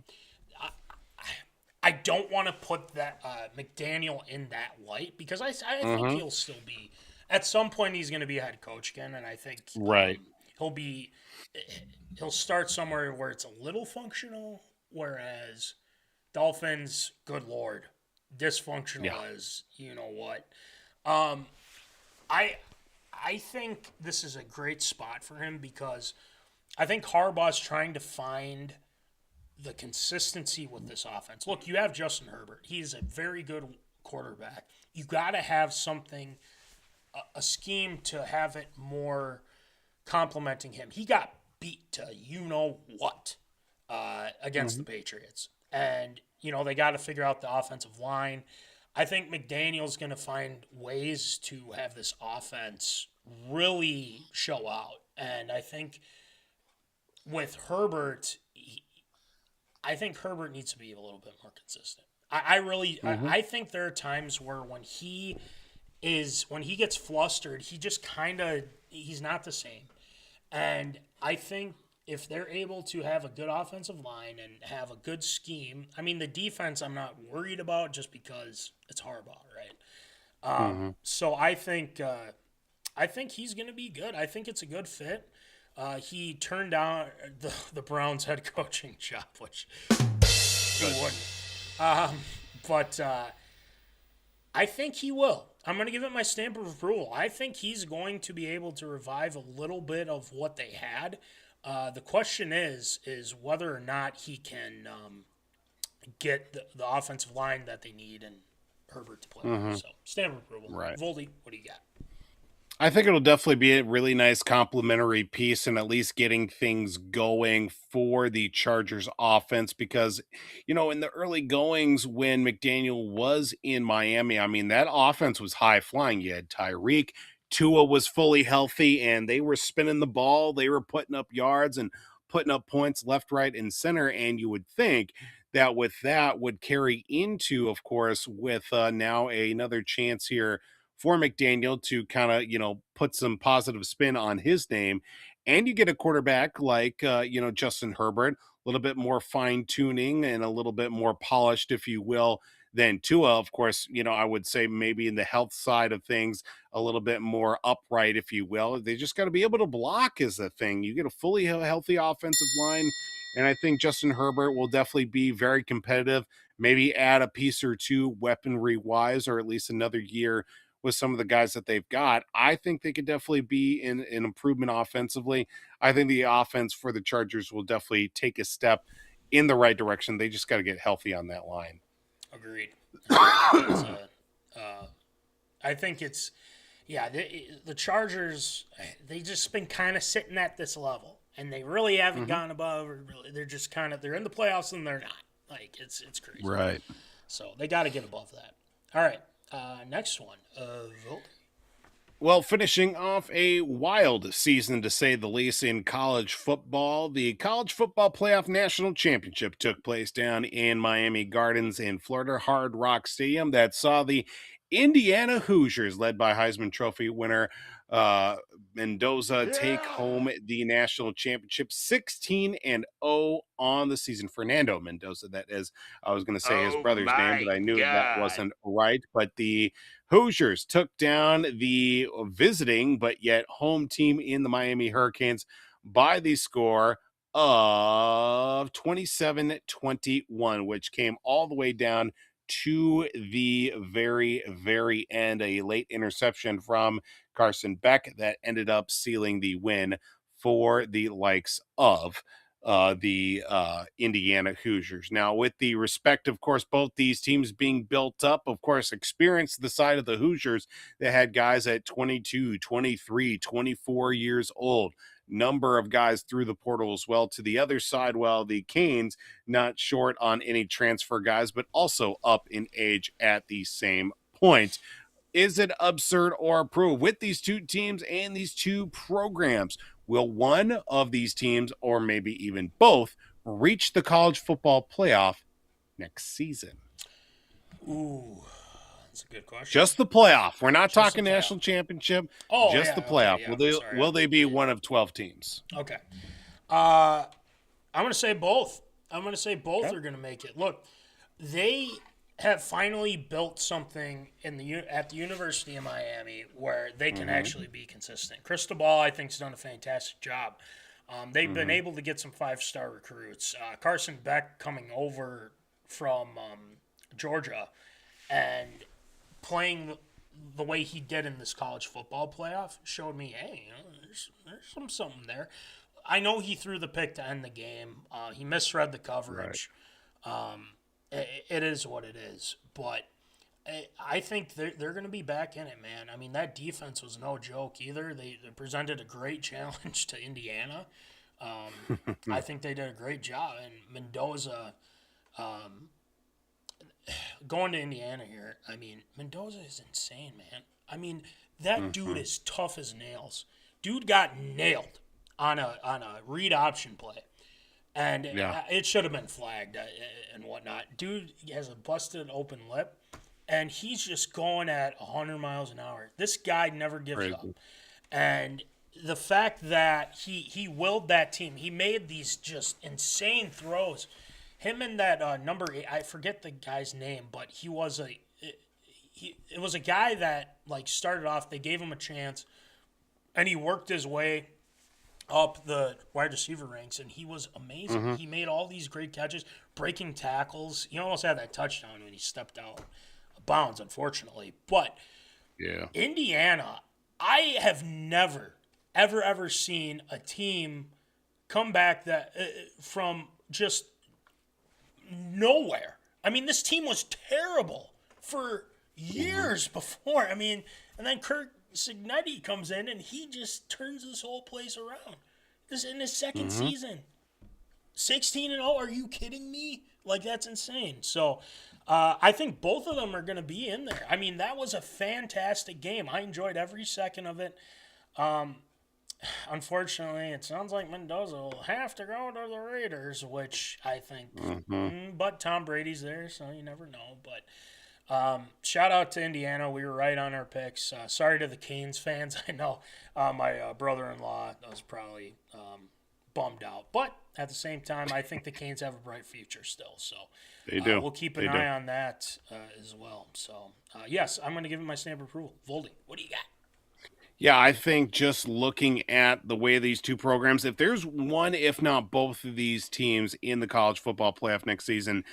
I don't want to put that McDaniel in that light because I think he'll still be at some point. He's going to be a head coach again, and I think he'll start somewhere where it's a little functional, whereas Dolphins, good Lord, dysfunctional as you know what. I think this is a great spot for him because I think Harbaugh's trying to find the consistency with this offense. Look, you have Justin Herbert. He's a very good quarterback. You got to have something, a scheme to have it more complementing him. He got beat to you-know-what against the Patriots. And, they got to figure out the offensive line. I think McDaniel's going to find ways to have this offense really show out. And I think with Herbert, I think Herbert needs to be a little bit more consistent. I think there are times where when he gets flustered, he just he's not the same. And I think if they're able to have a good offensive line and have a good scheme, I mean, the defense I'm not worried about just because it's Harbaugh, right? So I think he's going to be good. I think it's a good fit. He turned down the Browns head coaching job, which he wouldn't. But I think he will. I'm going to give it my stamp of approval. I think he's going to be able to revive a little bit of what they had. The question is whether or not he can get the offensive line that they need and Herbert to play with. So, stamp of approval. Right. Voldy, what do you got? I think it'll definitely be a really nice complementary piece and at least getting things going for the Chargers offense because, in the early goings when McDaniel was in Miami, I mean, that offense was high flying. You had Tyreek, Tua was fully healthy, and they were spinning the ball. They were putting up yards and putting up points left, right, and center. And you would think that with that would carry into, of course, with now another chance here for McDaniel to kind of, put some positive spin on his name. And you get a quarterback like, Justin Herbert, a little bit more fine tuning and a little bit more polished, if you will, than Tua. Of course, I would say maybe in the health side of things, a little bit more upright, if you will. They just got to be able to block is the thing. You get a fully healthy offensive line. And I think Justin Herbert will definitely be very competitive, maybe add a piece or two weaponry wise, or at least another year with some of the guys that they've got. I think they could definitely be in an improvement offensively. I think the offense for the Chargers will definitely take a step in the right direction. They just got to get healthy on that line. Agreed. I think it's the Chargers, they just been kind of sitting at this level, and they really haven't gone above. Or really, they're just they're in the playoffs and they're not. Like it's crazy, right? So they got to get above that. All right. Next one. Well, finishing off a wild season, to say the least, in college football. The College Football Playoff National Championship took place down in Miami Gardens in Florida, Hard Rock Stadium, that saw the Indiana Hoosiers, led by Heisman Trophy winner Mendoza, take home the national championship, 16-0 on the season. Fernando Mendoza, that is. I was going to say his brother's name, but I knew that wasn't right. But the Hoosiers took down the visiting but yet home team in the Miami Hurricanes by the score of 27-21, which came all the way down to the very, very end. A late interception from Carson Beck that ended up sealing the win for the likes of the Indiana Hoosiers. Now, with the respect, of course, both these teams being built up, of course, experience the side of the Hoosiers that had guys at 22, 23, 24 years old. Number of guys through the portal as well to the other side, while the Canes not short on any transfer guys, but also up in age at the same point. Is it absurd or approved with these two teams and these two programs? Will one of these teams, or maybe even both, reach the college football playoff next season? Ooh, that's a good question. Just the playoff. We're not talking national championship. Oh, just the playoff. Okay, Will they be one of 12 teams? Okay. I'm going to say both. I'm going to say both are going to make it. Look, they have finally built something at the University of Miami where they can actually be consistent. Cristobal, I think, has done a fantastic job. They've been able to get some 5-star recruits. Carson Beck coming over from Georgia and playing the way he did in this college football playoff showed me, hey, there's something there. I know he threw the pick to end the game. He misread the coverage. Right. It is what it is, but I think they're going to be back in it, man. I mean, that defense was no joke either. They presented a great challenge to Indiana. I think they did a great job. And Mendoza, going to Indiana here, I mean, Mendoza is insane, man. I mean, that dude is tough as nails. Dude got nailed on a read option play. And it should have been flagged and whatnot. Dude has a busted open lip, and he's just going at 100 miles an hour. This guy never gives up. And the fact that he willed that team, he made these just insane throws. Him and that number 8, I forget the guy's name, but it was a guy that like started off. They gave him a chance, and he worked his way up the wide receiver ranks, and he was amazing. He made all these great catches, breaking tackles. He almost had that touchdown when he stepped out of bounds, unfortunately. But Indiana, I have never, ever seen a team come back that from just nowhere. I mean, this team was terrible for years before. I mean, and then Kirk Signetti comes in and he just turns this whole place around. This in his second season. 16-0, are you kidding me? Like, that's insane. So I think both of them are going to be in there. I mean, that was a fantastic game. I enjoyed every second of it. Unfortunately, it sounds like Mendoza will have to go to the Raiders, which I think, but Tom Brady's there, so you never know. But shout out to Indiana. We were right on our picks. Sorry to the Canes fans. I know my brother-in-law was probably bummed out. But at the same time, I think the Canes have a bright future still. So they do. We'll keep an eye on that as well. So, yes, I'm going to give it my stamp of approval. Voldy, what do you got? Yeah, I think just looking at the way these two programs, if there's one, if not both of these teams in the college football playoff next season,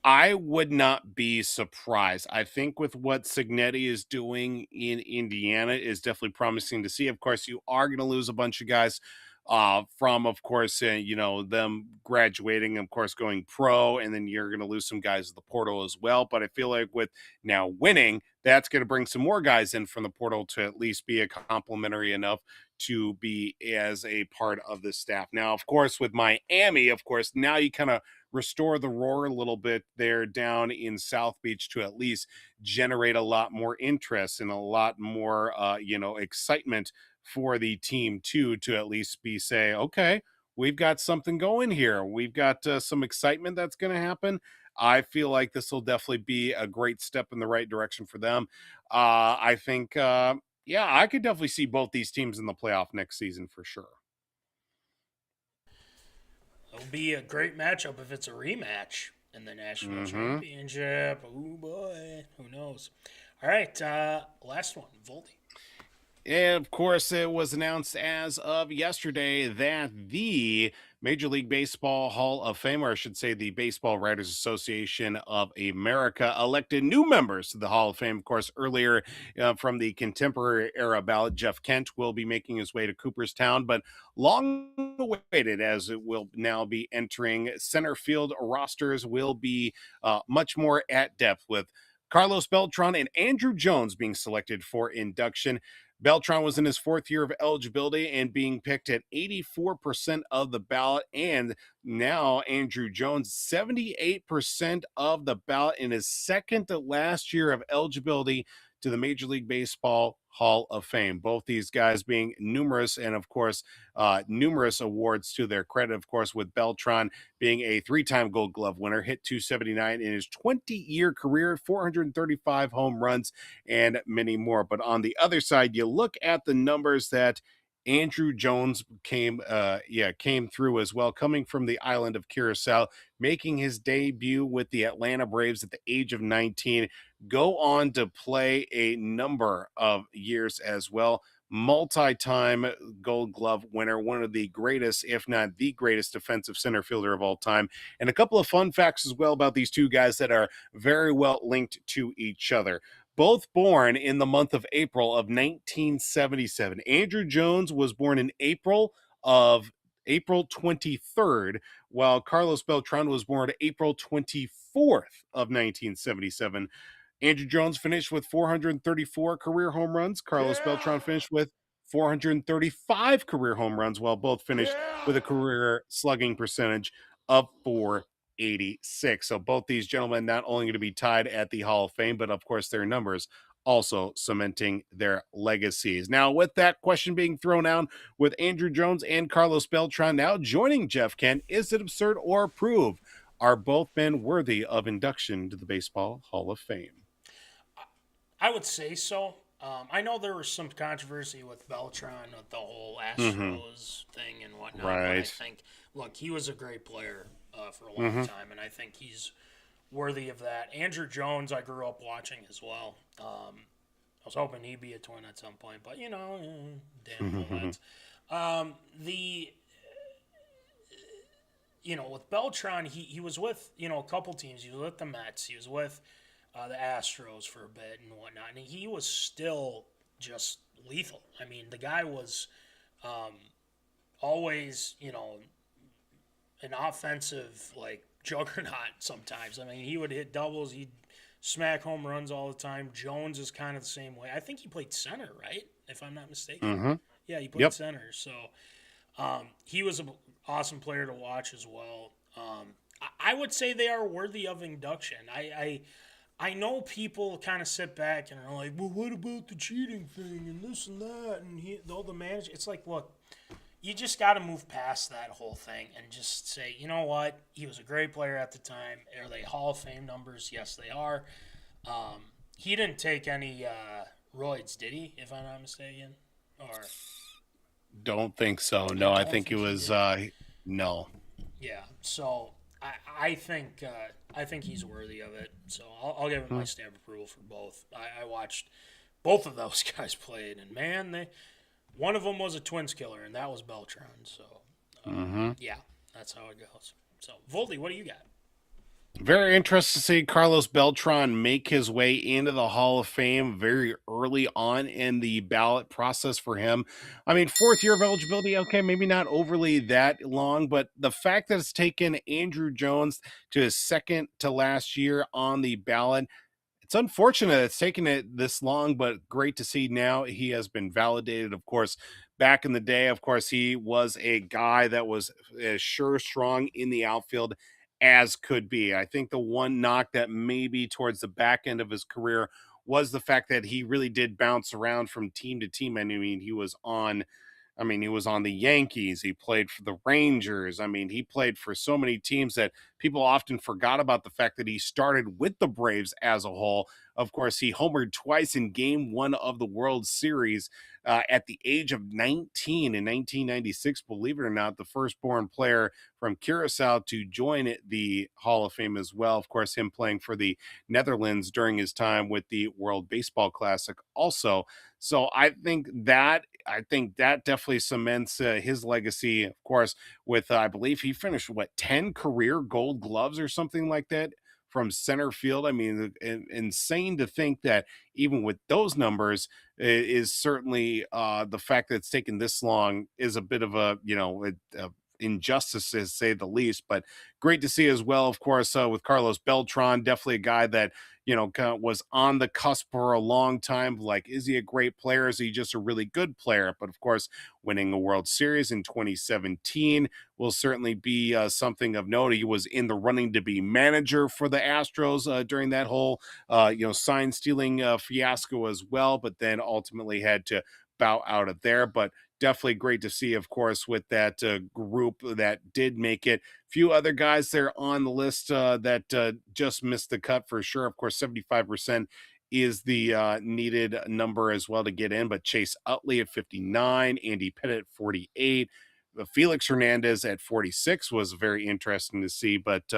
I would not be surprised. I think with what Signetti is doing in Indiana is definitely promising to see. Of course, you are going to lose a bunch of guys from, of course, them graduating, of course, going pro, and then you're going to lose some guys at the portal as well. But I feel like with now winning, that's going to bring some more guys in from the portal to at least be a complimentary enough to be as a part of the staff. Now, of course, with Miami, of course, now you kind of restore the roar a little bit there down in South Beach to at least generate a lot more interest and a lot more, excitement for the team too, to at least say, okay, we've got something going here. We've got some excitement that's going to happen. I feel like this will definitely be a great step in the right direction for them. I think, I could definitely see both these teams in the playoff next season for sure. It'll be a great matchup if it's a rematch in the national championship. Oh boy, who knows? All right, last one, Voldy. And of course, it was announced as of yesterday that the Major League Baseball Hall of Fame, or I should say the Baseball Writers Association of America, elected new members to the Hall of Fame. Of course, earlier from the contemporary era ballot, Jeff Kent will be making his way to Cooperstown, but long awaited, as it will now be entering center field rosters, will be much more at depth, with Carlos Beltran and Andrew Jones being selected for induction. Beltran was in his fourth year of eligibility and being picked at 84% of the ballot. And now Andrew Jones, 78% of the ballot in his second to last year of eligibility to the Major League Baseball Hall of Fame. Both these guys being numerous, and of course, numerous awards to their credit. Of course, with Beltran being a three-time Gold Glove winner, hit 279 in his 20-year career, 435 home runs, and many more. But on the other side, you look at the numbers that Andrew Jones came through as well, coming from the island of Curacao, making his debut with the Atlanta Braves at the age of 19, go on to play a number of years as well. Multi-time Gold Glove winner, one of the greatest, if not the greatest, defensive center fielder of all time. And a couple of fun facts as well about these two guys that are very well linked to each other. Both born in the month of April of 1977. Andrew Jones was born in April 23rd, while Carlos Beltran was born April 24th of 1977. Andrew Jones finished with 434 career home runs. Carlos Beltran finished with 435 career home runs, while both finished with a career slugging percentage of 486. So both these gentlemen not only going to be tied at the Hall of Fame, but of course their numbers also cementing their legacies. Now, with that question being thrown out with Andrew Jones and Carlos Beltran now joining Jeff Kent, is it absurd or approved? Are both men worthy of induction to the Baseball Hall of Fame? I would say so. I know there was some controversy with Beltran with the whole Astros thing and whatnot. Right. But I think, look, he was a great player for a long time, and I think he's worthy of that. Andrew Jones, I grew up watching as well. I was hoping he'd be a twin at some point, but damn Reds. With Beltran, he was with a couple teams. He was with the Mets. He was with the Astros for a bit and whatnot, and he was still just lethal. I mean, the guy was always, an offensive, juggernaut sometimes. I mean, he would hit doubles, he'd smack home runs all the time. Jones is kind of the same way. I think he played center, right? If I'm not mistaken. Yeah, he played center. So he was an awesome player to watch as well. I would say they are worthy of induction. I know people kind of sit back and are like, well, what about the cheating thing and this and that and all the manage. It's like, look, you just got to move past that whole thing and just say, you know what? He was a great player at the time. Are they Hall of Fame numbers? Yes, they are. He didn't take any roids, did he, if I'm not mistaken? Or don't think so. No, I think it was no. Yeah, so I think he's worthy of it. So I'll give him my stamp of approval for both. I watched both of those guys played, and man, one of them was a Twins killer, and that was Beltran. So yeah, that's how it goes. So Voldy, what do you got? Very interested to see Carlos Beltran make his way into the Hall of Fame very early on in the ballot process for him. I mean, fourth year of eligibility, okay, maybe not overly that long, but the fact that it's taken Andrew Jones to his second to last year on the ballot, it's unfortunate it's taken it this long, but great to see now he has been validated. Of course, back in the day, of course, he was a guy that was as sure strong in the outfield as could be. I think the one knock that maybe towards the back end of his career was the fact that he really did bounce around from team to team. I mean, he was on the Yankees. He played for the Rangers. I mean, he played for so many teams that people often forgot about the fact that he started with the Braves as a whole. Of course, he homered twice in Game 1 of the World Series at the age of 19 in 1996. Believe it or not, the firstborn player from Curacao to join the Hall of Fame as well. Of course, him playing for the Netherlands during his time with the World Baseball Classic also. So I think that definitely cements his legacy. Of course, with I believe he finished 10 career Gold Gloves or something like that from center field. I mean, insane to think that even with those numbers is certainly the fact that it's taken this long is a bit of a injustice to say the least, but great to see as well. Of course, with Carlos Beltran, definitely a guy that kind of was on the cusp for a long time. Like, is he a great player? Is he just a really good player? But of course, winning a World Series in 2017 will certainly be something of note. He was in the running to be manager for the Astros during that whole, sign stealing fiasco as well, but then ultimately had to bow out of there. But definitely great to see, of course, with that group that did make it. Few other guys there on the list that just missed the cut for sure. Of course, 75% is the needed number as well to get in, but Chase Utley at 59, Andy Pettit at 48, Felix Hernandez at 46 was very interesting to see, but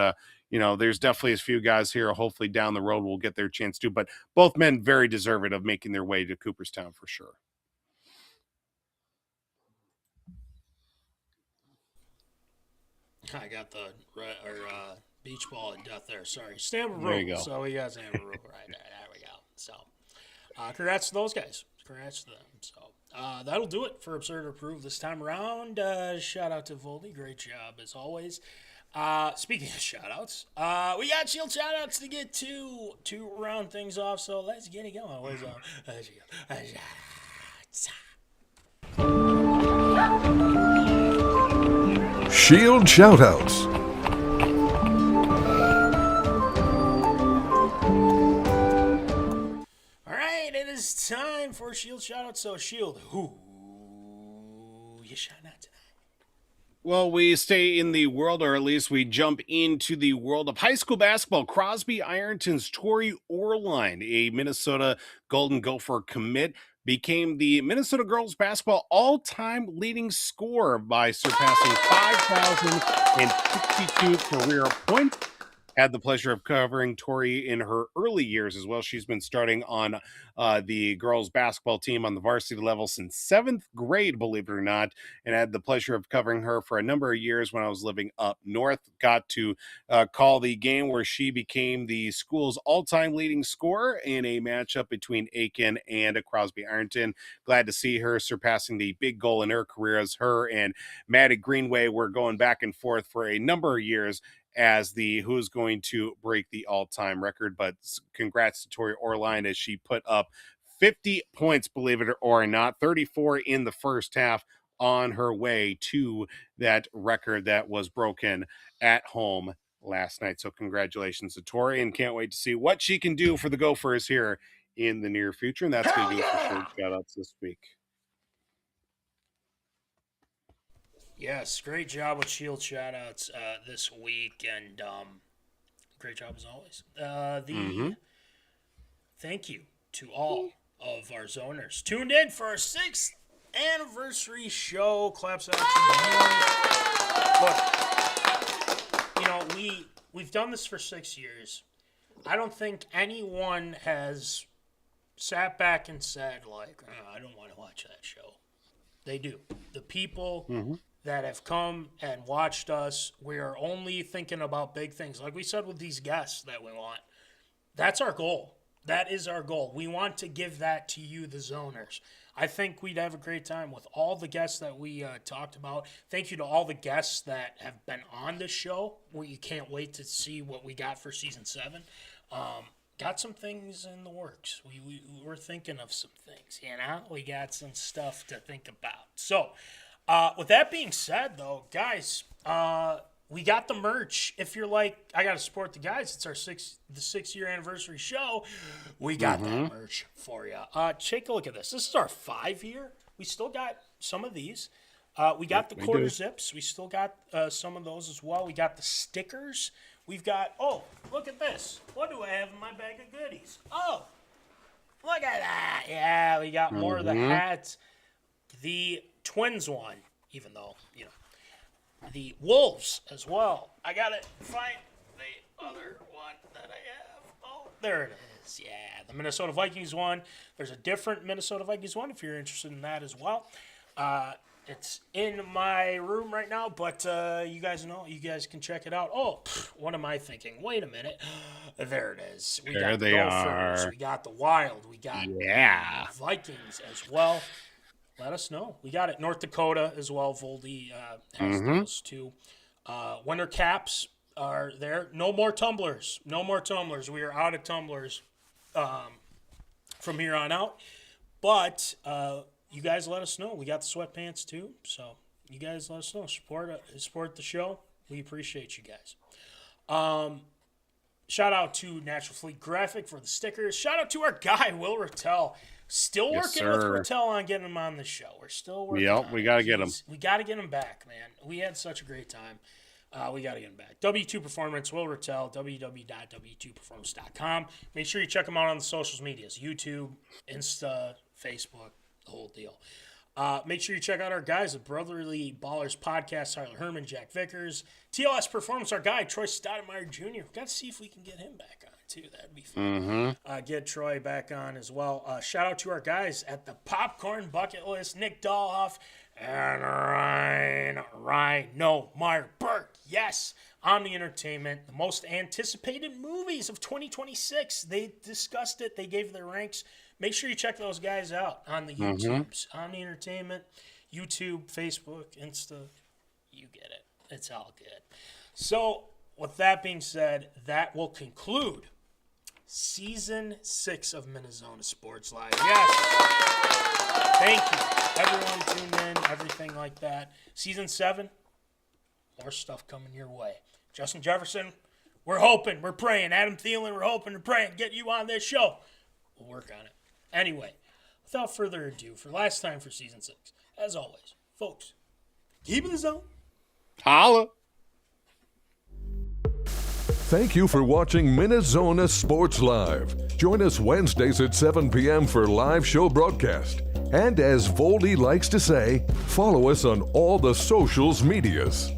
there's definitely a few guys here. Hopefully down the road we'll get their chance too, but both men very deserving of making their way to Cooperstown for sure. I got the beach ball of death there. Sorry, Stammer There you rule. go. So we got Stammer rule right there. There we go. So, congrats to those guys. Congrats to them. So that'll do it for Absurd or Approved this time around. Shout out to Voldy. Great job as always. Speaking of shout outs, we got Shield shout outs to get to round things off. So let's get it going. Where's Shield Shoutouts. All right, it is time for Shield shoutouts. So Shield, who you shouting out tonight? Well, we stay in the world, or at least we jump into the world of high school basketball. Crosby Ironton's Tori Orline, a Minnesota Golden Gopher commit, became the Minnesota girls basketball all-time leading scorer by surpassing 5,062 career points. Had the pleasure of covering Tori in her early years as well. She's been starting on the girls basketball team on the varsity level since 7th grade, believe it or not, and had the pleasure of covering her for a number of years when I was living up north. Got to call the game where she became the school's all-time leading scorer in a matchup between Aiken and Crosby Ironton. Glad to see her surpassing the big goal in her career, as her and Maddie Greenway were going back and forth for a number of years as the who's going to break the all-time record. But congrats to Tori Orline as she put up 50 points, believe it or not, 34 in the first half, on her way to that record that was broken at home last night. So congratulations to Tori, and can't wait to see what she can do for the Gophers here in the near future. And that's going to do it for Shield Shoutouts this week. Yes, great job with Shield shoutouts this week, and great job as always. Thank you to all of our zoners tuned in for our 6th anniversary show. Claps out to you. Look, we've done this for 6 years. I don't think anyone has sat back and said, like, I don't want to watch that show. They do. The people that have come and watched us, we are only thinking about big things. Like we said with these guests that we want. That's our goal. That is our goal. We want to give that to you, the zoners. I think we'd have a great time with all the guests that we talked about. Thank you to all the guests that have been on the show. We can't wait to see what we got for season 7. Got some things in the works. We're thinking of some things, We got some stuff to think about. So, with that being said, though, guys, we got the merch. If you're like, I got to support the guys, it's our 6-year anniversary show. We got that merch for you. Take a look at this. This is our 5-year. We still got some of these. We got the quarter zips. We still got some of those as well. We got the stickers. We've got, oh, look at this. What do I have in my bag of goodies? Oh, look at that. Yeah, we got more of the hats. The Twins one, even though, you know, the Wolves as well. I got to find the other one that I have. Oh, there it is. Yeah, the Minnesota Vikings one. There's a different Minnesota Vikings one if you're interested in that as well. It's in my room right now, but you guys know, you guys can check it out. Oh, what am I thinking? Wait a minute. There it is. We There got they Gophers, are. we got the Wild, we got Vikings as well. Let us know. We got it. North Dakota as well. Voldy has those too. Winter caps are there. No more tumblers. No more tumblers. We are out of tumblers from here on out. But you guys let us know. We got the sweatpants too. So you guys let us know. Support the show. We appreciate you guys. Shout out to Natural Fleet Graphic for the stickers. Shout out to our guy, Will Rattel. Still working with Rattel on getting him on the show. We're still working on we got to get him. We got to get him back, man. We had such a great time. We got to get him back. W2 Performance, Will Rattel, www.w2performance.com. Make sure you check him out on the socials medias, YouTube, Insta, Facebook, the whole deal. Make sure you check out our guys at Brotherly Ballers Podcast, Tyler Herman, Jack Vickers, TLS Performance, our guy, Troy Stoudemire Jr. We've got to see if we can get him back on, too. That'd be fun. Get Troy back on as well. Shout out to our guys at the Popcorn Bucket List, Nick Dahlhoff and Rhino Meyer Burke. Yes, Omni Entertainment, the most anticipated movies of 2026. They discussed it. They gave their ranks. Make sure you check those guys out on the YouTubes. Omni Entertainment, YouTube, Facebook, Insta. You get it. It's all good. So, with that being said, that will conclude Season 6 of MinneZona Sports Live. Yes. Thank you. Everyone tuned in, everything like that. Season 7, more stuff coming your way. Justin Jefferson, we're hoping, we're praying. Adam Thielen, we're hoping and praying. Get you on this show. We'll work on it. Anyway, without further ado, for last time for Season 6, as always, folks, keep in the zone. Holla. Thank you for watching MinneZona Sports Live. Join us Wednesdays at 7 p.m. for live show broadcast. And as Voldy likes to say, follow us on all the socials medias.